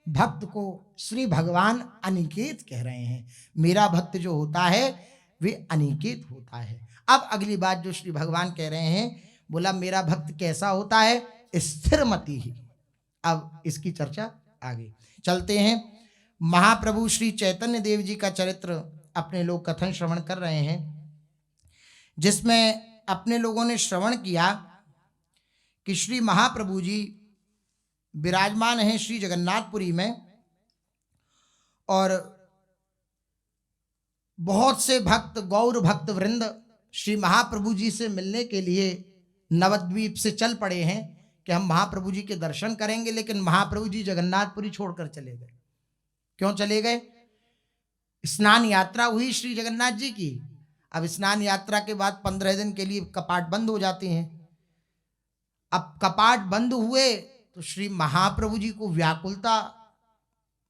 भक्त को श्री भगवान अनिकेत कह रहे हैं। मेरा भक्त जो होता है वे अनिकेत होता है। अब अगली बात जो श्री भगवान कह रहे हैं, बोला मेरा भक्त कैसा होता है? स्थिरमति ही। अब इसकी चर्चा आगे चलते हैं। महाप्रभु श्री चैतन्य देव जी का चरित्र अपने लोग कथन श्रवण कर रहे हैं, जिसमें अपने लोगों ने श्रवण किया कि श्री महाप्रभु जी विराजमान हैं श्री जगन्नाथपुरी में, और बहुत से भक्त, गौर भक्त वृंद श्री महाप्रभु जी से मिलने के लिए नवद्वीप से चल पड़े हैं कि हम महाप्रभु जी के दर्शन करेंगे। लेकिन महाप्रभु जी जगन्नाथपुरी छोड़कर चले गए। क्यों चले गए? स्नान यात्रा हुई श्री जगन्नाथ जी की। अब स्नान यात्रा के बाद 15 दिन के लिए कपाट बंद हो जाते हैं। अब कपाट बंद हुए तो श्री महाप्रभु जी को व्याकुलता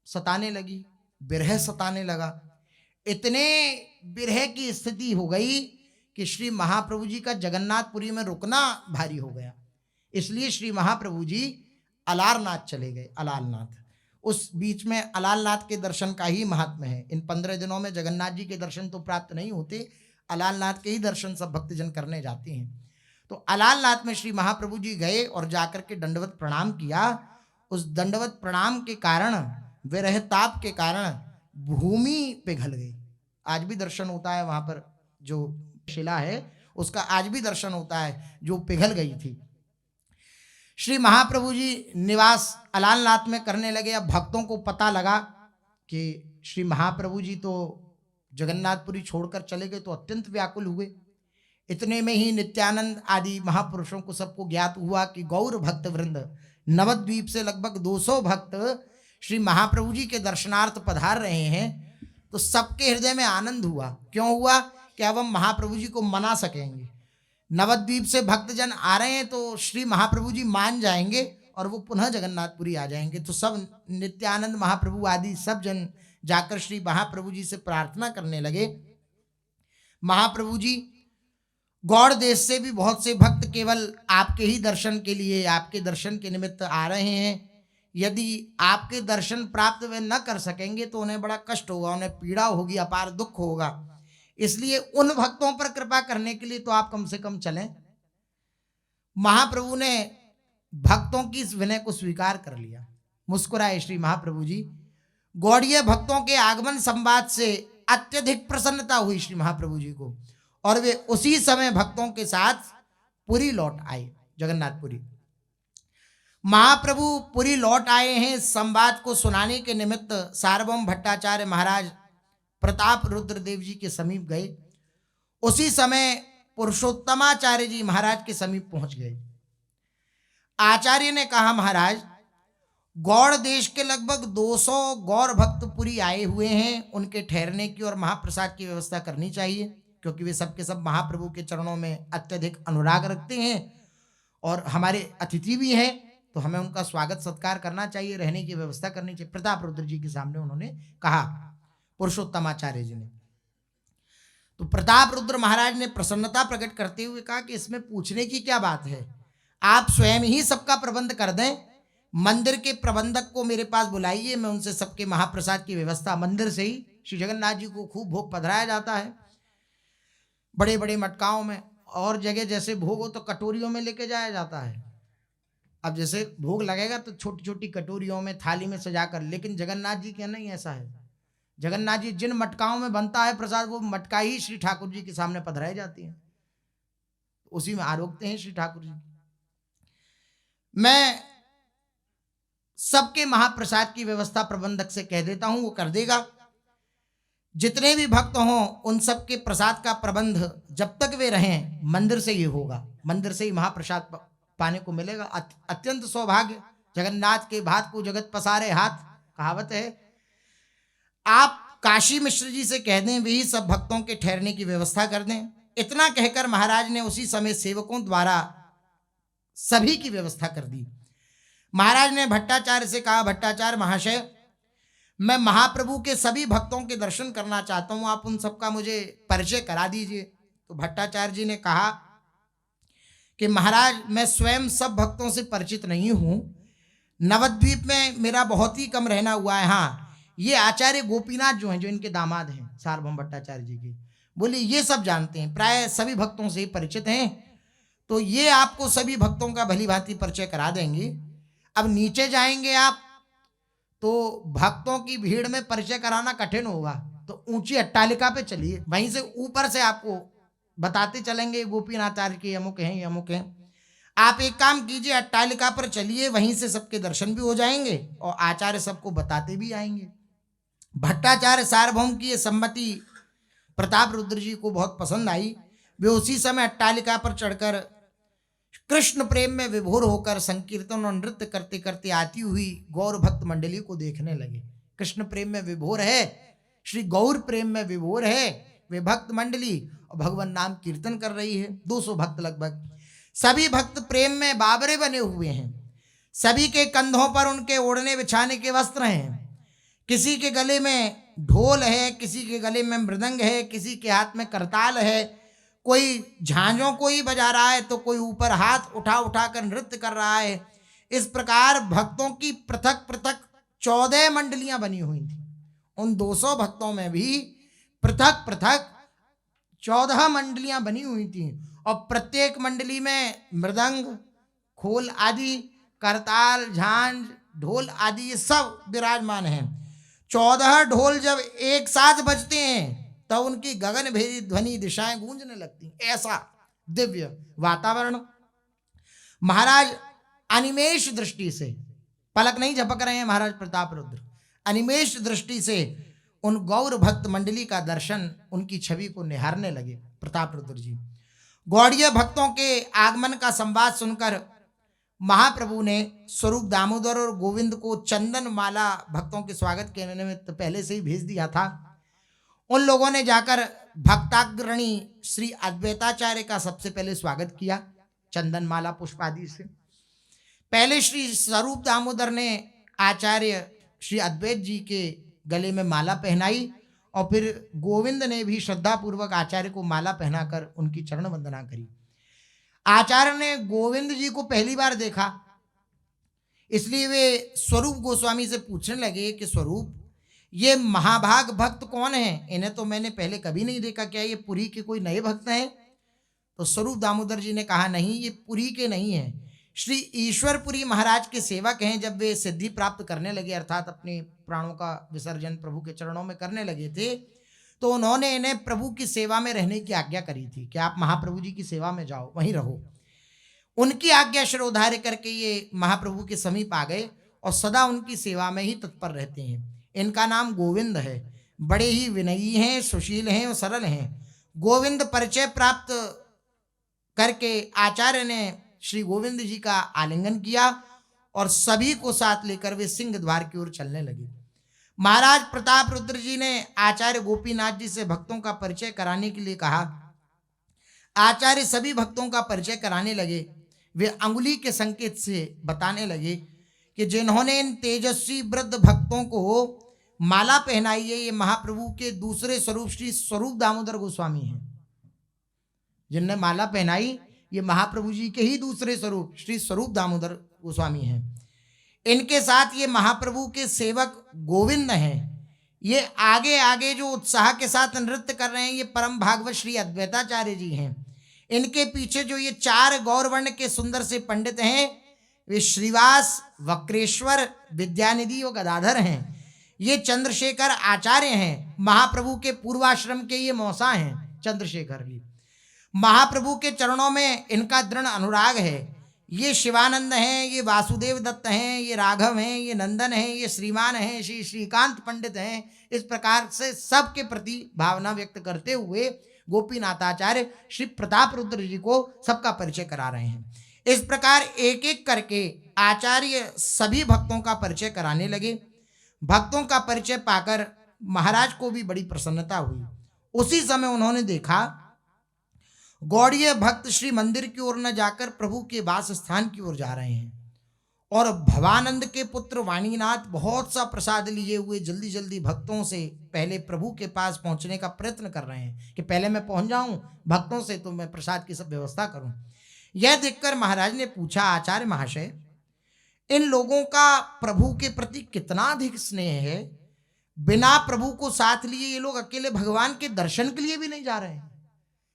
सताने लगी, विरह सताने लगा। इतने विरह की स्थिति हो गई कि श्री महाप्रभु जी का जगन्नाथपुरी में रुकना भारी हो गया। इसलिए श्री महाप्रभु जी अलारनाथ चले गए। अलालनाथ, उस बीच में अलालनाथ के दर्शन का ही महात्म्य है। इन 15 दिनों में जगन्नाथ जी के दर्शन तो प्राप्त नहीं होते, अलालनाथ के ही दर्शन सब भक्तजन करने जाते हैं। तो अलालनाथ में श्री महाप्रभु जी गए और जाकर के दंडवत प्रणाम किया। उस दंडवत प्रणाम के कारण, विरह ताप के कारण भूमि पिघल गई। आज भी दर्शन होता है वहां पर, जो शिला है उसका आज भी दर्शन होता है, जो पिघल गई थी। श्री महाप्रभु जी निवास अलालनाथ में करने लगे। अब भक्तों को पता लगा कि श्री महाप्रभु जी तो जगन्नाथपुरी छोड़कर चले गए, तो अत्यंत व्याकुल हुए। इतने में ही नित्यानंद आदि महापुरुषों को सबको ज्ञात हुआ कि गौर भक्त वृंद नवद्वीप से लगभग 200 भक्त श्री महाप्रभु जी के दर्शनार्थ पधार रहे हैं। तो सबके हृदय में आनंद हुआ। क्यों हुआ? कि अब हम महाप्रभु जी को मना सकेंगे। नवद्वीप से भक्तजन आ रहे हैं तो श्री महाप्रभु जी मान जाएंगे और वो पुनः जगन्नाथपुरी आ जाएंगे। तो सब नित्यानंद महाप्रभु आदि सब जन जाकर श्री महाप्रभु जी से प्रार्थना करने लगे। महाप्रभु जी गौड़ देश से भी बहुत से भक्त केवल आपके ही दर्शन के लिए, आपके दर्शन के निमित्त आ रहे हैं। यदि आपके दर्शन प्राप्त वे न कर सकेंगे तो उन्हें बड़ा कष्ट होगा, उन्हें पीड़ा होगी, अपार दुख होगा। इसलिए उन भक्तों पर कृपा करने के लिए तो आप कम से कम चलें। महाप्रभु ने भक्तों की इस विनय को स्वीकार कर लिया। मुस्कुराए श्री महाप्रभु जी। गौड़ीय भक्तों के आगमन संवाद से अत्यधिक प्रसन्नता हुई श्री महाप्रभु जी को, और वे उसी समय भक्तों के साथ पुरी लौट आए, जगन्नाथपुरी। महाप्रभु पुरी लौट आए हैं। संवाद को सुनाने के निमित्त सार्वभौम भट्टाचार्य महाराज प्रताप रुद्रदेव जी के समीप गए। उसी समय पुरुषोत्तमाचार्य जी महाराज के समीप पहुंच गए। आचार्य ने कहा, महाराज गौड़ देश के लगभग 200 गौर भक्त पुरी आए हुए हैं, उनके ठहरने की और महाप्रसाद की व्यवस्था करनी चाहिए, क्योंकि वे सबके सब महाप्रभु के चरणों में अत्यधिक अनुराग रखते हैं और हमारे अतिथि भी हैं, तो हमें उनका स्वागत सत्कार करना चाहिए, रहने की व्यवस्था करनी चाहिए। प्रताप रुद्र जी के सामने उन्होंने कहा, पुरुषोत्तमाचार्य जी ने। तो प्रताप रुद्र महाराज ने प्रसन्नता प्रकट करते हुए कहा कि इसमें पूछने की क्या बात है, आप स्वयं ही सबका प्रबंध कर दें। मंदिर के प्रबंधक को मेरे पास बुलाइए, मैं उनसे सबके महाप्रसाद की व्यवस्था, मंदिर से ही श्री जगन्नाथ जी को खूब भोग पधराया जाता है, बड़े बड़े मटकाओं में, और जगह जैसे भोग हो तो कटोरियों में लेके जाया जाता है। अब जैसे भोग लगेगा तो छोटी छोटी कटोरियों में, थाली में सजाकर, लेकिन जगन्नाथ जी के नहीं ऐसा है। जगन्नाथ जी जिन मटकाओं में बनता है प्रसाद, वो मटका ही श्री ठाकुर जी के सामने पधराई जाती है, उसी में आरोगते हैं श्री ठाकुर जी। मैं सबके महाप्रसाद की व्यवस्था प्रबंधक से कह देता हूं, वो कर देगा। जितने भी भक्त हों उन सबके प्रसाद का प्रबंध जब तक वे रहें मंदिर से ही होगा, मंदिर से ही महाप्रसाद पाने को मिलेगा। अत्यंत सौभाग्य, जगन्नाथ के भात को जगत पसारे हाथ, कहावत है। आप काशी मिश्र जी से कह दें, वे ही सब भक्तों के ठहरने की व्यवस्था कर दें। इतना कहकर महाराज ने उसी समय सेवकों द्वारा सभी की व्यवस्था कर दी। महाराज ने भट्टाचार्य से कहा, भट्टाचार्य महाशय, मैं महाप्रभु के सभी भक्तों के दर्शन करना चाहता हूं, आप उन सबका मुझे परिचय करा दीजिए। तो भट्टाचार्य जी ने कहा कि महाराज, मैं स्वयं सब भक्तों से परिचित नहीं हूं, नवद्वीप में मेरा बहुत ही कम रहना हुआ है। हाँ, ये आचार्य गोपीनाथ जो हैं, जो इनके दामाद हैं सार्वभौम भट्टाचार्य जी के, बोले ये सब जानते हैं, प्राय सभी भक्तों से परिचित हैं, तो ये आपको सभी भक्तों का भली भांति परिचय करा देंगे। अब नीचे जाएंगे आप तो भक्तों की भीड़ में परिचय कराना कठिन होगा, तो ऊंची अट्टालिका पे चलिए, वहीं से ऊपर से आपको बताते चलेंगे गोपीनाथाचार्य के अमुक हैं, ये अमुक हैं। आप एक काम कीजिए, अट्टालिका पर चलिए, वहीं से सबके दर्शन भी हो जाएंगे और आचार्य सबको बताते भी आएंगे। भट्टाचार्य सार्वभौम की ये सम्मति प्रताप रुद्र जी को बहुत पसंद आई। वे उसी समय अट्टालिका पर चढ़कर कृष्ण प्रेम में विभोर होकर संकीर्तन और नृत्य करते करते आती हुई गौर भक्त मंडली को देखने लगे। कृष्ण प्रेम में विभोर है, श्री गौर प्रेम में विभोर है वे भक्त मंडली, और भगवान नाम कीर्तन कर रही है। 200 भक्त लगभग, सभी भक्त प्रेम में बाबरे बने हुए हैं। सभी के कंधों पर उनके ओढ़ने बिछाने के वस्त्र हैं, किसी के गले में ढोल है, किसी के गले में मृदंग है, किसी के हाथ में करताल है, कोई झांझों को ही बजा रहा है, तो कोई ऊपर हाथ उठा उठा कर नृत्य कर रहा है। इस प्रकार भक्तों की पृथक पृथक 14 मंडलियां बनी हुई थी। उन 200 भक्तों में भी पृथक पृथक 14 मंडलियां बनी हुई थी, और प्रत्येक मंडली में मृदंग, खोल आदि, करताल, झांझ, ढोल आदि ये सब विराजमान हैं। 14 ढोल जब एक साथ बजते हैं तब उनकी गगन भेदी ध्वनि दिशाएं गूंजने लगती, ऐसा दिव्य वातावरण। महाराज अनिमेष दृष्टि से, पलक नहीं झपक रहे हैं महाराज प्रताप रुद्र, अनिमेष दृष्टि से उन गौर भक्त मंडली का दर्शन, उनकी छवि को निहारने लगे प्रताप रुद्र जी। गौड़ीय भक्तों के आगमन का संवाद सुनकर महाप्रभु ने स्वरूप दामोदर और गोविंद को चंदन माला भक्तों के स्वागत के निमित्त पहले से ही भेज दिया था। उन लोगों ने जाकर भक्ताग्रणी श्री अद्वैताचार्य का सबसे पहले स्वागत किया चंदन माला पुष्प आदि से। पहले श्री स्वरूप दामोदर ने आचार्य श्री अद्वैत जी के गले में माला पहनाई, और फिर गोविंद ने भी श्रद्धापूर्वक आचार्य को माला पहनाकर उनकी चरण वंदना करी। आचार्य ने गोविंद जी को पहली बार देखा, इसलिए वे स्वरूप गोस्वामी से पूछने लगे कि स्वरूप, ये महाभाग भक्त कौन है? इन्हें तो मैंने पहले कभी नहीं देखा, क्या ये पुरी के कोई नए भक्त हैं? तो स्वरूप दामोदर जी ने कहा, नहीं, ये पुरी के नहीं हैं, श्री ईश्वरपुरी महाराज के सेवक हैं। जब वे सिद्धि प्राप्त करने लगे, अर्थात अपने प्राणों का विसर्जन प्रभु के चरणों में करने लगे थे, तो उन्होंने इन्हें प्रभु की सेवा में रहने की आज्ञा करी थी कि आप महाप्रभु जी की सेवा में जाओ, वहीं रहो। उनकी आज्ञा शिरोधार्य करके ये महाप्रभु के समीप आ गए और सदा उनकी सेवा में ही तत्पर रहते हैं। इनका नाम गोविंद है, बड़े ही विनयी हैं, सुशील हैं और सरल हैं। गोविंद परिचय प्राप्त करके आचार्य ने श्री गोविंद जी का आलिंगन किया और सभी को साथ लेकर वे सिंह द्वार की ओर चलने लगे। महाराज प्रताप रुद्र जी ने आचार्य गोपीनाथ जी से भक्तों का परिचय कराने के लिए कहा। आचार्य सभी भक्तों का परिचय कराने लगे। वे अंगुली के संकेत से बताने लगे कि जिन्होंने इन तेजस्वी वृद्ध भक्तों को माला पहनाई है, ये महाप्रभु के दूसरे स्वरूप श्री स्वरूप दामोदर गोस्वामी हैं। जिनने माला पहनाई ये महाप्रभु जी के ही दूसरे स्वरूप श्री स्वरूप दामोदर गोस्वामी हैं। इनके साथ ये महाप्रभु के सेवक गोविंद हैं। ये आगे आगे जो उत्साह के साथ नृत्य कर रहे हैं, ये परम भागवत श्री अद्वैताचार्य जी हैं। इनके पीछे जो ये 4 गौरवर्ण के सुंदर से पंडित हैं, वे श्रीवास, वक्रेश्वर, विद्यानिधि और गदाधर हैं। ये चंद्रशेखर आचार्य हैं। महाप्रभु के पूर्वाश्रम के ये मौसा हैं चंद्रशेखर जी। महाप्रभु के चरणों में इनका दृढ़ अनुराग है। ये शिवानंद हैं, ये वासुदेव दत्त हैं, ये राघव हैं, ये नंदन हैं, ये श्रीमान हैं, श्री श्रीकांत पंडित हैं। इस प्रकार से सबके प्रति भावना व्यक्त करते हुए गोपीनाथाचार्य श्री प्रताप रुद्र जी को सबका परिचय करा रहे हैं। इस प्रकार एक एक करके आचार्य सभी भक्तों का परिचय कराने लगे। भक्तों का परिचय पाकर महाराज को भी बड़ी प्रसन्नता हुई। उसी समय उन्होंने देखा गौड़ीय भक्त श्री मंदिर की ओर न जाकर प्रभु के वास स्थान की ओर जा रहे हैं, और भवानंद के पुत्र वाणीनाथ बहुत सा प्रसाद लिए हुए जल्दी जल्दी भक्तों से पहले प्रभु के पास पहुंचने का प्रयत्न कर रहे हैं कि पहले मैं पहुंच जाऊं भक्तों से, तो मैं प्रसाद की सब व्यवस्था करूं। यह देखकर महाराज ने पूछा, आचार्य महाशय, इन लोगों का प्रभु के प्रति कितना अधिक स्नेह है, बिना प्रभु को साथ लिए ये लोग अकेले भगवान के दर्शन के लिए भी नहीं जा रहे हैं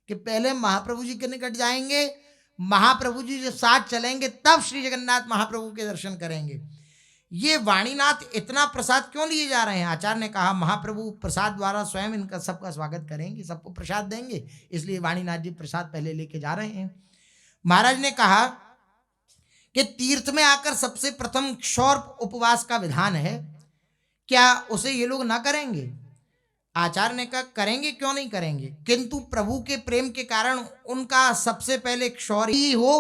कि पहले महाप्रभु जी के निकट जाएंगे, महाप्रभु जी जब साथ चलेंगे तब श्री जगन्नाथ महाप्रभु के दर्शन करेंगे। ये वाणीनाथ इतना प्रसाद क्यों लिए जा रहे हैं? आचार्य ने कहा, महाप्रभु प्रसाद द्वारा स्वयं इनका सबका स्वागत करेंगे, सबको प्रसाद देंगे, इसलिए वाणीनाथ जी प्रसाद पहले लेके जा रहे हैं। महाराज ने कहा कि तीर्थ में आकर सबसे प्रथम क्षौर उपवास का विधान है, क्या उसे ये लोग ना करेंगे? आचार्य ने कहा, करेंगे, क्यों नहीं करेंगे, किंतु प्रभु के प्रेम के कारण उनका सबसे पहले क्षौर ही हो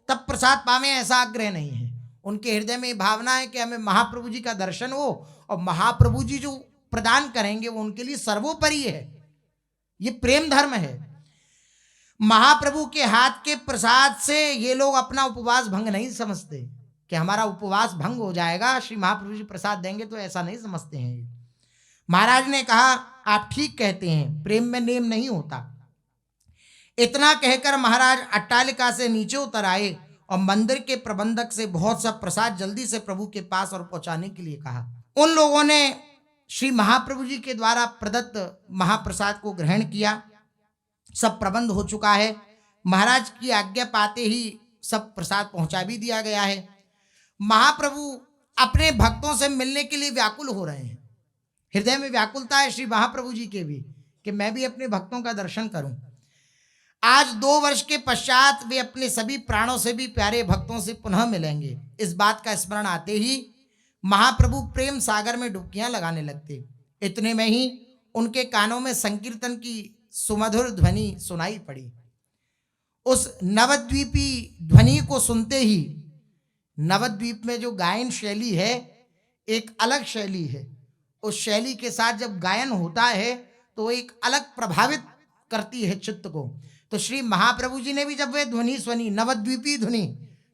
तब प्रसाद पावे, ऐसा आग्रह नहीं है। उनके हृदय में भावना है कि हमें महाप्रभु जी का दर्शन हो, और महाप्रभु जी जो प्रदान करेंगे वो उनके लिए सर्वोपरि है। ये प्रेम धर्म है। महाप्रभु के हाथ के प्रसाद से ये लोग अपना उपवास भंग नहीं समझते कि हमारा उपवास भंग हो जाएगा, श्री महाप्रभु जी प्रसाद देंगे, तो ऐसा नहीं समझते हैं। महाराज ने कहा, आप ठीक कहते हैं, प्रेम में नेम नहीं होता। इतना कहकर महाराज अट्टालिका से नीचे उतर आए और मंदिर के प्रबंधक से बहुत सा प्रसाद जल्दी से प्रभु के पास और पहुंचाने के लिए कहा। उन लोगों ने श्री महाप्रभु जी के द्वारा प्रदत्त महाप्रसाद को ग्रहण किया। सब प्रबंध हो चुका है। महाराज की आज्ञा पाते ही सब प्रसाद पहुंचा भी दिया गया है। महाप्रभु अपने भक्तों से मिलने के लिए व्याकुल हो रहे हैं। हृदय में व्याकुलता है श्री महाप्रभु जी के भी कि मैं भी अपने भक्तों का दर्शन करूं। आज 2 वर्ष के पश्चात वे अपने सभी प्राणों से भी प्यारे भक्तों से पुनः मिलेंगे। इस बात का स्मरण आते ही महाप्रभु प्रेम सागर में डुबकियां लगाने लगते। इतने में ही उनके कानों में संकीर्तन की सुमधुर ध्वनि सुनाई पड़ी। उस नवद्वीपी ध्वनि को सुनते ही, नवद्वीप में जो गायन शैली है एक अलग शैली है, उस शैली के साथ जब गायन होता है तो एक अलग प्रभावित करती है चित्त को। तो श्री महाप्रभु जी ने भी जब वे ध्वनि सुनी, नवद्वीपी ध्वनि,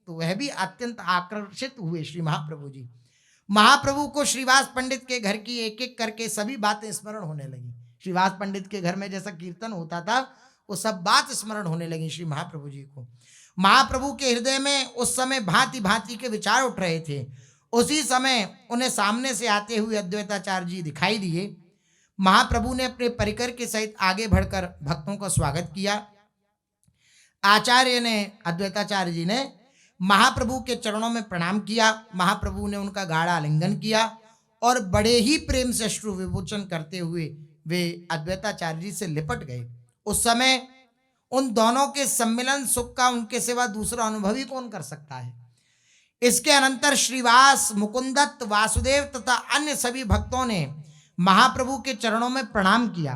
तो वह भी अत्यंत आकर्षित हुए श्री महाप्रभु जी। महाप्रभु को श्रीवास पंडित के घर की एक एक करके सभी बातें स्मरण होने लगी। श्रीवास पंडित के घर में जैसा कीर्तन होता था वो सब बात स्मरण होने लगी श्री महाप्रभु जी को। महाप्रभु के हृदय में उस समय भांति भांति के विचार उठ रहे थे। उसी समय उन्हें सामने से आते हुए अद्वैताचार्य जी दिखाई दिए। महाप्रभु ने अपने परिकर के सहित आगे बढ़कर भक्तों का स्वागत किया। आचार्य ने, अद्वैताचार्य जी ने महाप्रभु के चरणों में प्रणाम किया। महाप्रभु ने उनका गाढ़ा आलिंगन किया और बड़े ही प्रेम से अश्रु विमोचन करते हुए वे अद्वैताचार्य जी से लिपट गए। उस समय उन दोनों के सम्मिलन सुख का उनके सिवा दूसरा अनुभव ही कौन कर सकता है। इसके अनंतर श्रीवास, मुकुंदत्त, वासुदेव तथा अन्य सभी भक्तों ने महाप्रभु के चरणों में प्रणाम किया।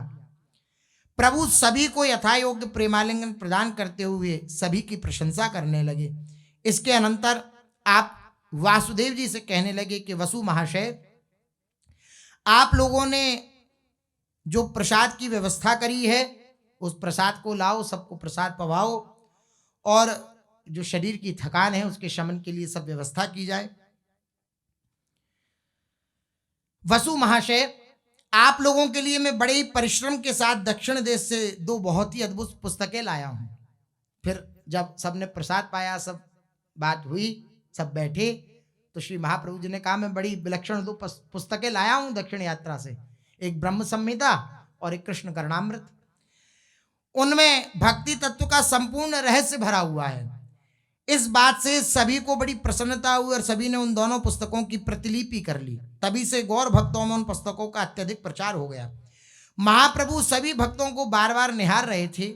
प्रभु सभी को यथायोग्य प्रेमालिंगन प्रदान करते हुए सभी की प्रशंसा करने लगे। इसके अनंतर आप वासुदेव जी से कहने लगे कि वसु महाशय, आप लोगों ने जो प्रसाद की व्यवस्था करी है उस प्रसाद को लाओ, सबको प्रसाद पवाओ और जो शरीर की थकान है उसके शमन के लिए सब व्यवस्था की जाए। वसु महाशय, आप लोगों के लिए मैं बड़े ही परिश्रम के साथ दक्षिण देश से 2 बहुत ही अद्भुत पुस्तकें लाया हूं। फिर जब सबने प्रसाद पाया, सब बात हुई, सब बैठे, तो श्री महाप्रभु जी ने कहा, मैं बड़ी विलक्षण 2 पुस्तकें लाया हूं दक्षिण यात्रा से, एक ब्रह्म संहिता और एक कृष्ण करणामृत। उनमें भक्ति तत्व का संपूर्ण रहस्य भरा हुआ है। इस बात से सभी को बड़ी प्रसन्नता हुई और सभी ने उन दोनों पुस्तकों की प्रतिलिपि कर ली। तभी से गौर भक्तों में उन पुस्तकों का अत्यधिक प्रचार हो गया। महाप्रभु सभी भक्तों को बार बार निहार रहे थे।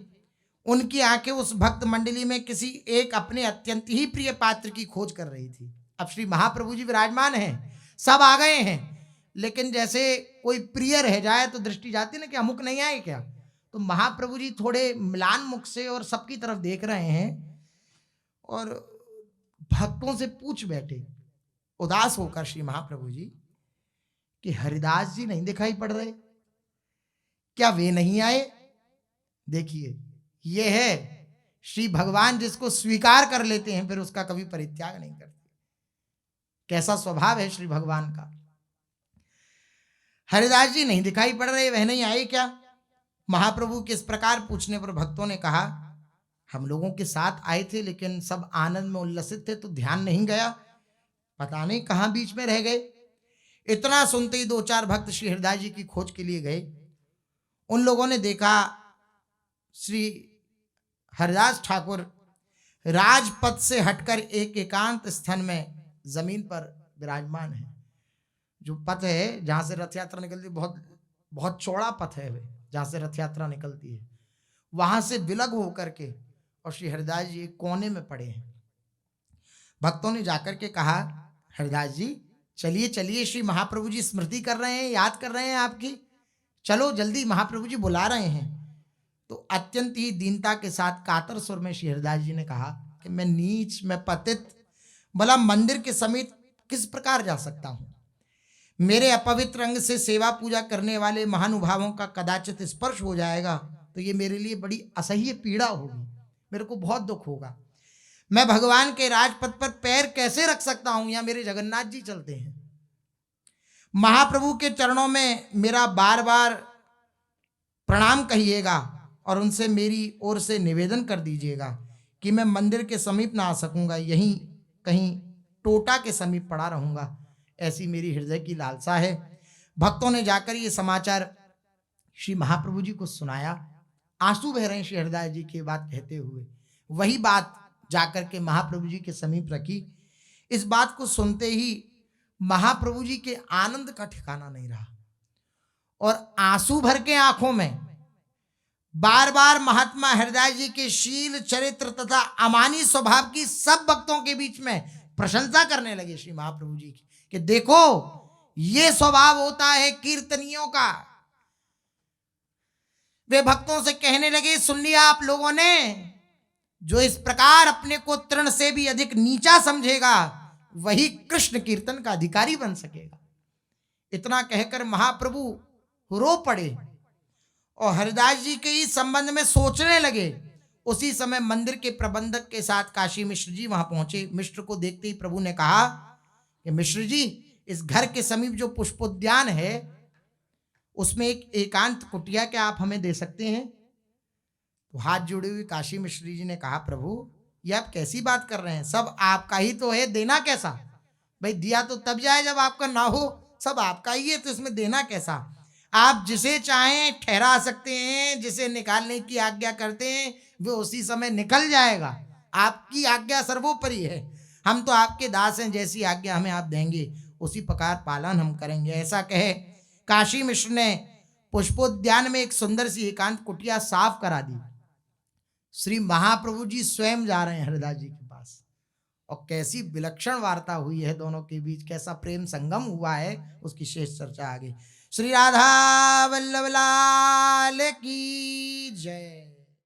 उनकी आंखें उस भक्त मंडली में किसी एक अपने अत्यंत ही प्रिय पात्र की खोज कर रही थी। अब श्री महाप्रभु जी विराजमान हैं, सब आ गए हैं, लेकिन जैसे कोई प्रिय रह जाए तो दृष्टि जाती ना कि अमुक नहीं आए क्या। तो महाप्रभु जी थोड़े म्लान मुख से और सबकी तरफ देख रहे हैं और भक्तों से पूछ बैठे उदास होकर श्री महाप्रभु जी कि हरिदास जी नहीं दिखाई पड़ रहे, क्या वे नहीं आए? देखिए, ये है श्री भगवान, जिसको स्वीकार कर लेते हैं फिर उसका कभी परित्याग नहीं करते। कैसा स्वभाव है श्री भगवान का। हरिदास जी नहीं दिखाई पड़ रहे, वह नहीं आए क्या? महाप्रभु के इस प्रकार पूछने पर भक्तों ने कहा, हम लोगों के साथ आए थे लेकिन सब आनंद में उल्लसित थे तो ध्यान नहीं गया, पता नहीं कहां बीच में रह गए। इतना सुनते ही 2-4 भक्त श्री हरिदास जी की खोज के लिए गए। उन लोगों ने देखा श्री हरिदास ठाकुर राजपथ से हटकर एक एकांत स्थान में जमीन पर विराजमान है। जो पथ है जहां से रथ यात्रा निकलती है, बहुत बहुत चौड़ा पथ है जहां से रथ यात्रा निकलती है, वहां से विलग होकर के और श्री हरिदास जी एक कोने में पड़े हैं। भक्तों ने जाकर के कहा, हरिदास जी चलिए चलिए, श्री महाप्रभु जी स्मृति कर रहे हैं, याद कर रहे हैं आपकी, चलो जल्दी, महाप्रभु जी बुला रहे हैं। तो अत्यंत ही दीनता के साथ कातर स्वर में श्री हरिदास जी ने कहा कि मैं नीच, मैं पतित, भला मंदिर के समीप किस प्रकार जा सकता हूं? मेरे अपवित्र अंग से सेवा पूजा करने वाले महानुभावों का कदाचित स्पर्श हो जाएगा तो ये मेरे लिए बड़ी असह्य पीड़ा होगी, मेरे को बहुत दुख होगा। मैं भगवान के राजपथ पर पैर कैसे रख सकता हूं? या मेरे जगन्नाथ जी चलते हैं। महाप्रभु के चरणों में मेरा बार बार प्रणाम कहिएगा और उनसे मेरी ओर से निवेदन कर दीजिएगा कि मैं मंदिर के समीप ना आ सकूंगा, यहीं कहीं टोटा के समीप पड़ा रहूंगा, ऐसी मेरी हृदय की लालसा है। भक्तों ने जाकर ये समाचार श्री महाप्रभु जी को सुनाया। आंसू बह रहे हैं श्री हरिदास जी की बात कहते हुए। वही बात जाकर के महाप्रभु जी के समीप रखी। इस बात को सुनते ही महाप्रभु जी के आनंद का ठिकाना नहीं रहा और आंसू भर के आंखों में बार बार महात्मा हरिदास जी के शील, चरित्र तथा अमानी स्वभाव की सब भक्तों के बीच में प्रशंसा करने लगे श्री महाप्रभु जी की कि देखो ये स्वभाव होता है कीर्तनियों का। वे भक्तों से कहने लगे, सुन लिया आप लोगों ने, जो इस प्रकार अपने को तृण से भी अधिक नीचा समझेगा वही कृष्ण कीर्तन का अधिकारी बन सकेगा। इतना कहकर महाप्रभु रो पड़े और हरिदास जी के इस संबंध में सोचने लगे। उसी समय मंदिर के प्रबंधक के साथ काशी मिश्र जी वहां पहुंचे। मिश्र को देखते ही प्रभु ने कहा कि मिश्र जी, इस घर के समीप जो पुष्पोद्यान है उसमें एक एकांत कुटिया क्या आप हमें दे सकते हैं? तो हाथ जोड़े हुए काशी मिश्र जी ने कहा, प्रभु ये आप कैसी बात कर रहे हैं, सब आपका ही तो है, देना कैसा? भाई दिया तो तब जाए जब आपका ना हो, सब आपका ही है तो इसमें देना कैसा? आप जिसे चाहें ठहरा सकते हैं, जिसे निकालने की आज्ञा करते हैं वो उसी समय निकल जाएगा। आपकी आज्ञा सर्वोपरि है, हम तो आपके दास हैं, जैसी आज्ञा हमें आप देंगे उसी प्रकार पालन हम करेंगे। ऐसा कहे काशी मिश्र ने पुष्पोद्यान में एक सुंदर सी एकांत कुटिया साफ करा दी। श्री महाप्रभु जी स्वयं जा रहे हैं हरिदास जी के पास और कैसी विलक्षण वार्ता हुई है दोनों के बीच, कैसा प्रेम संगम हुआ है, उसकी शेष चर्चा आगे। श्री राधा वल्लभ लाल की जय।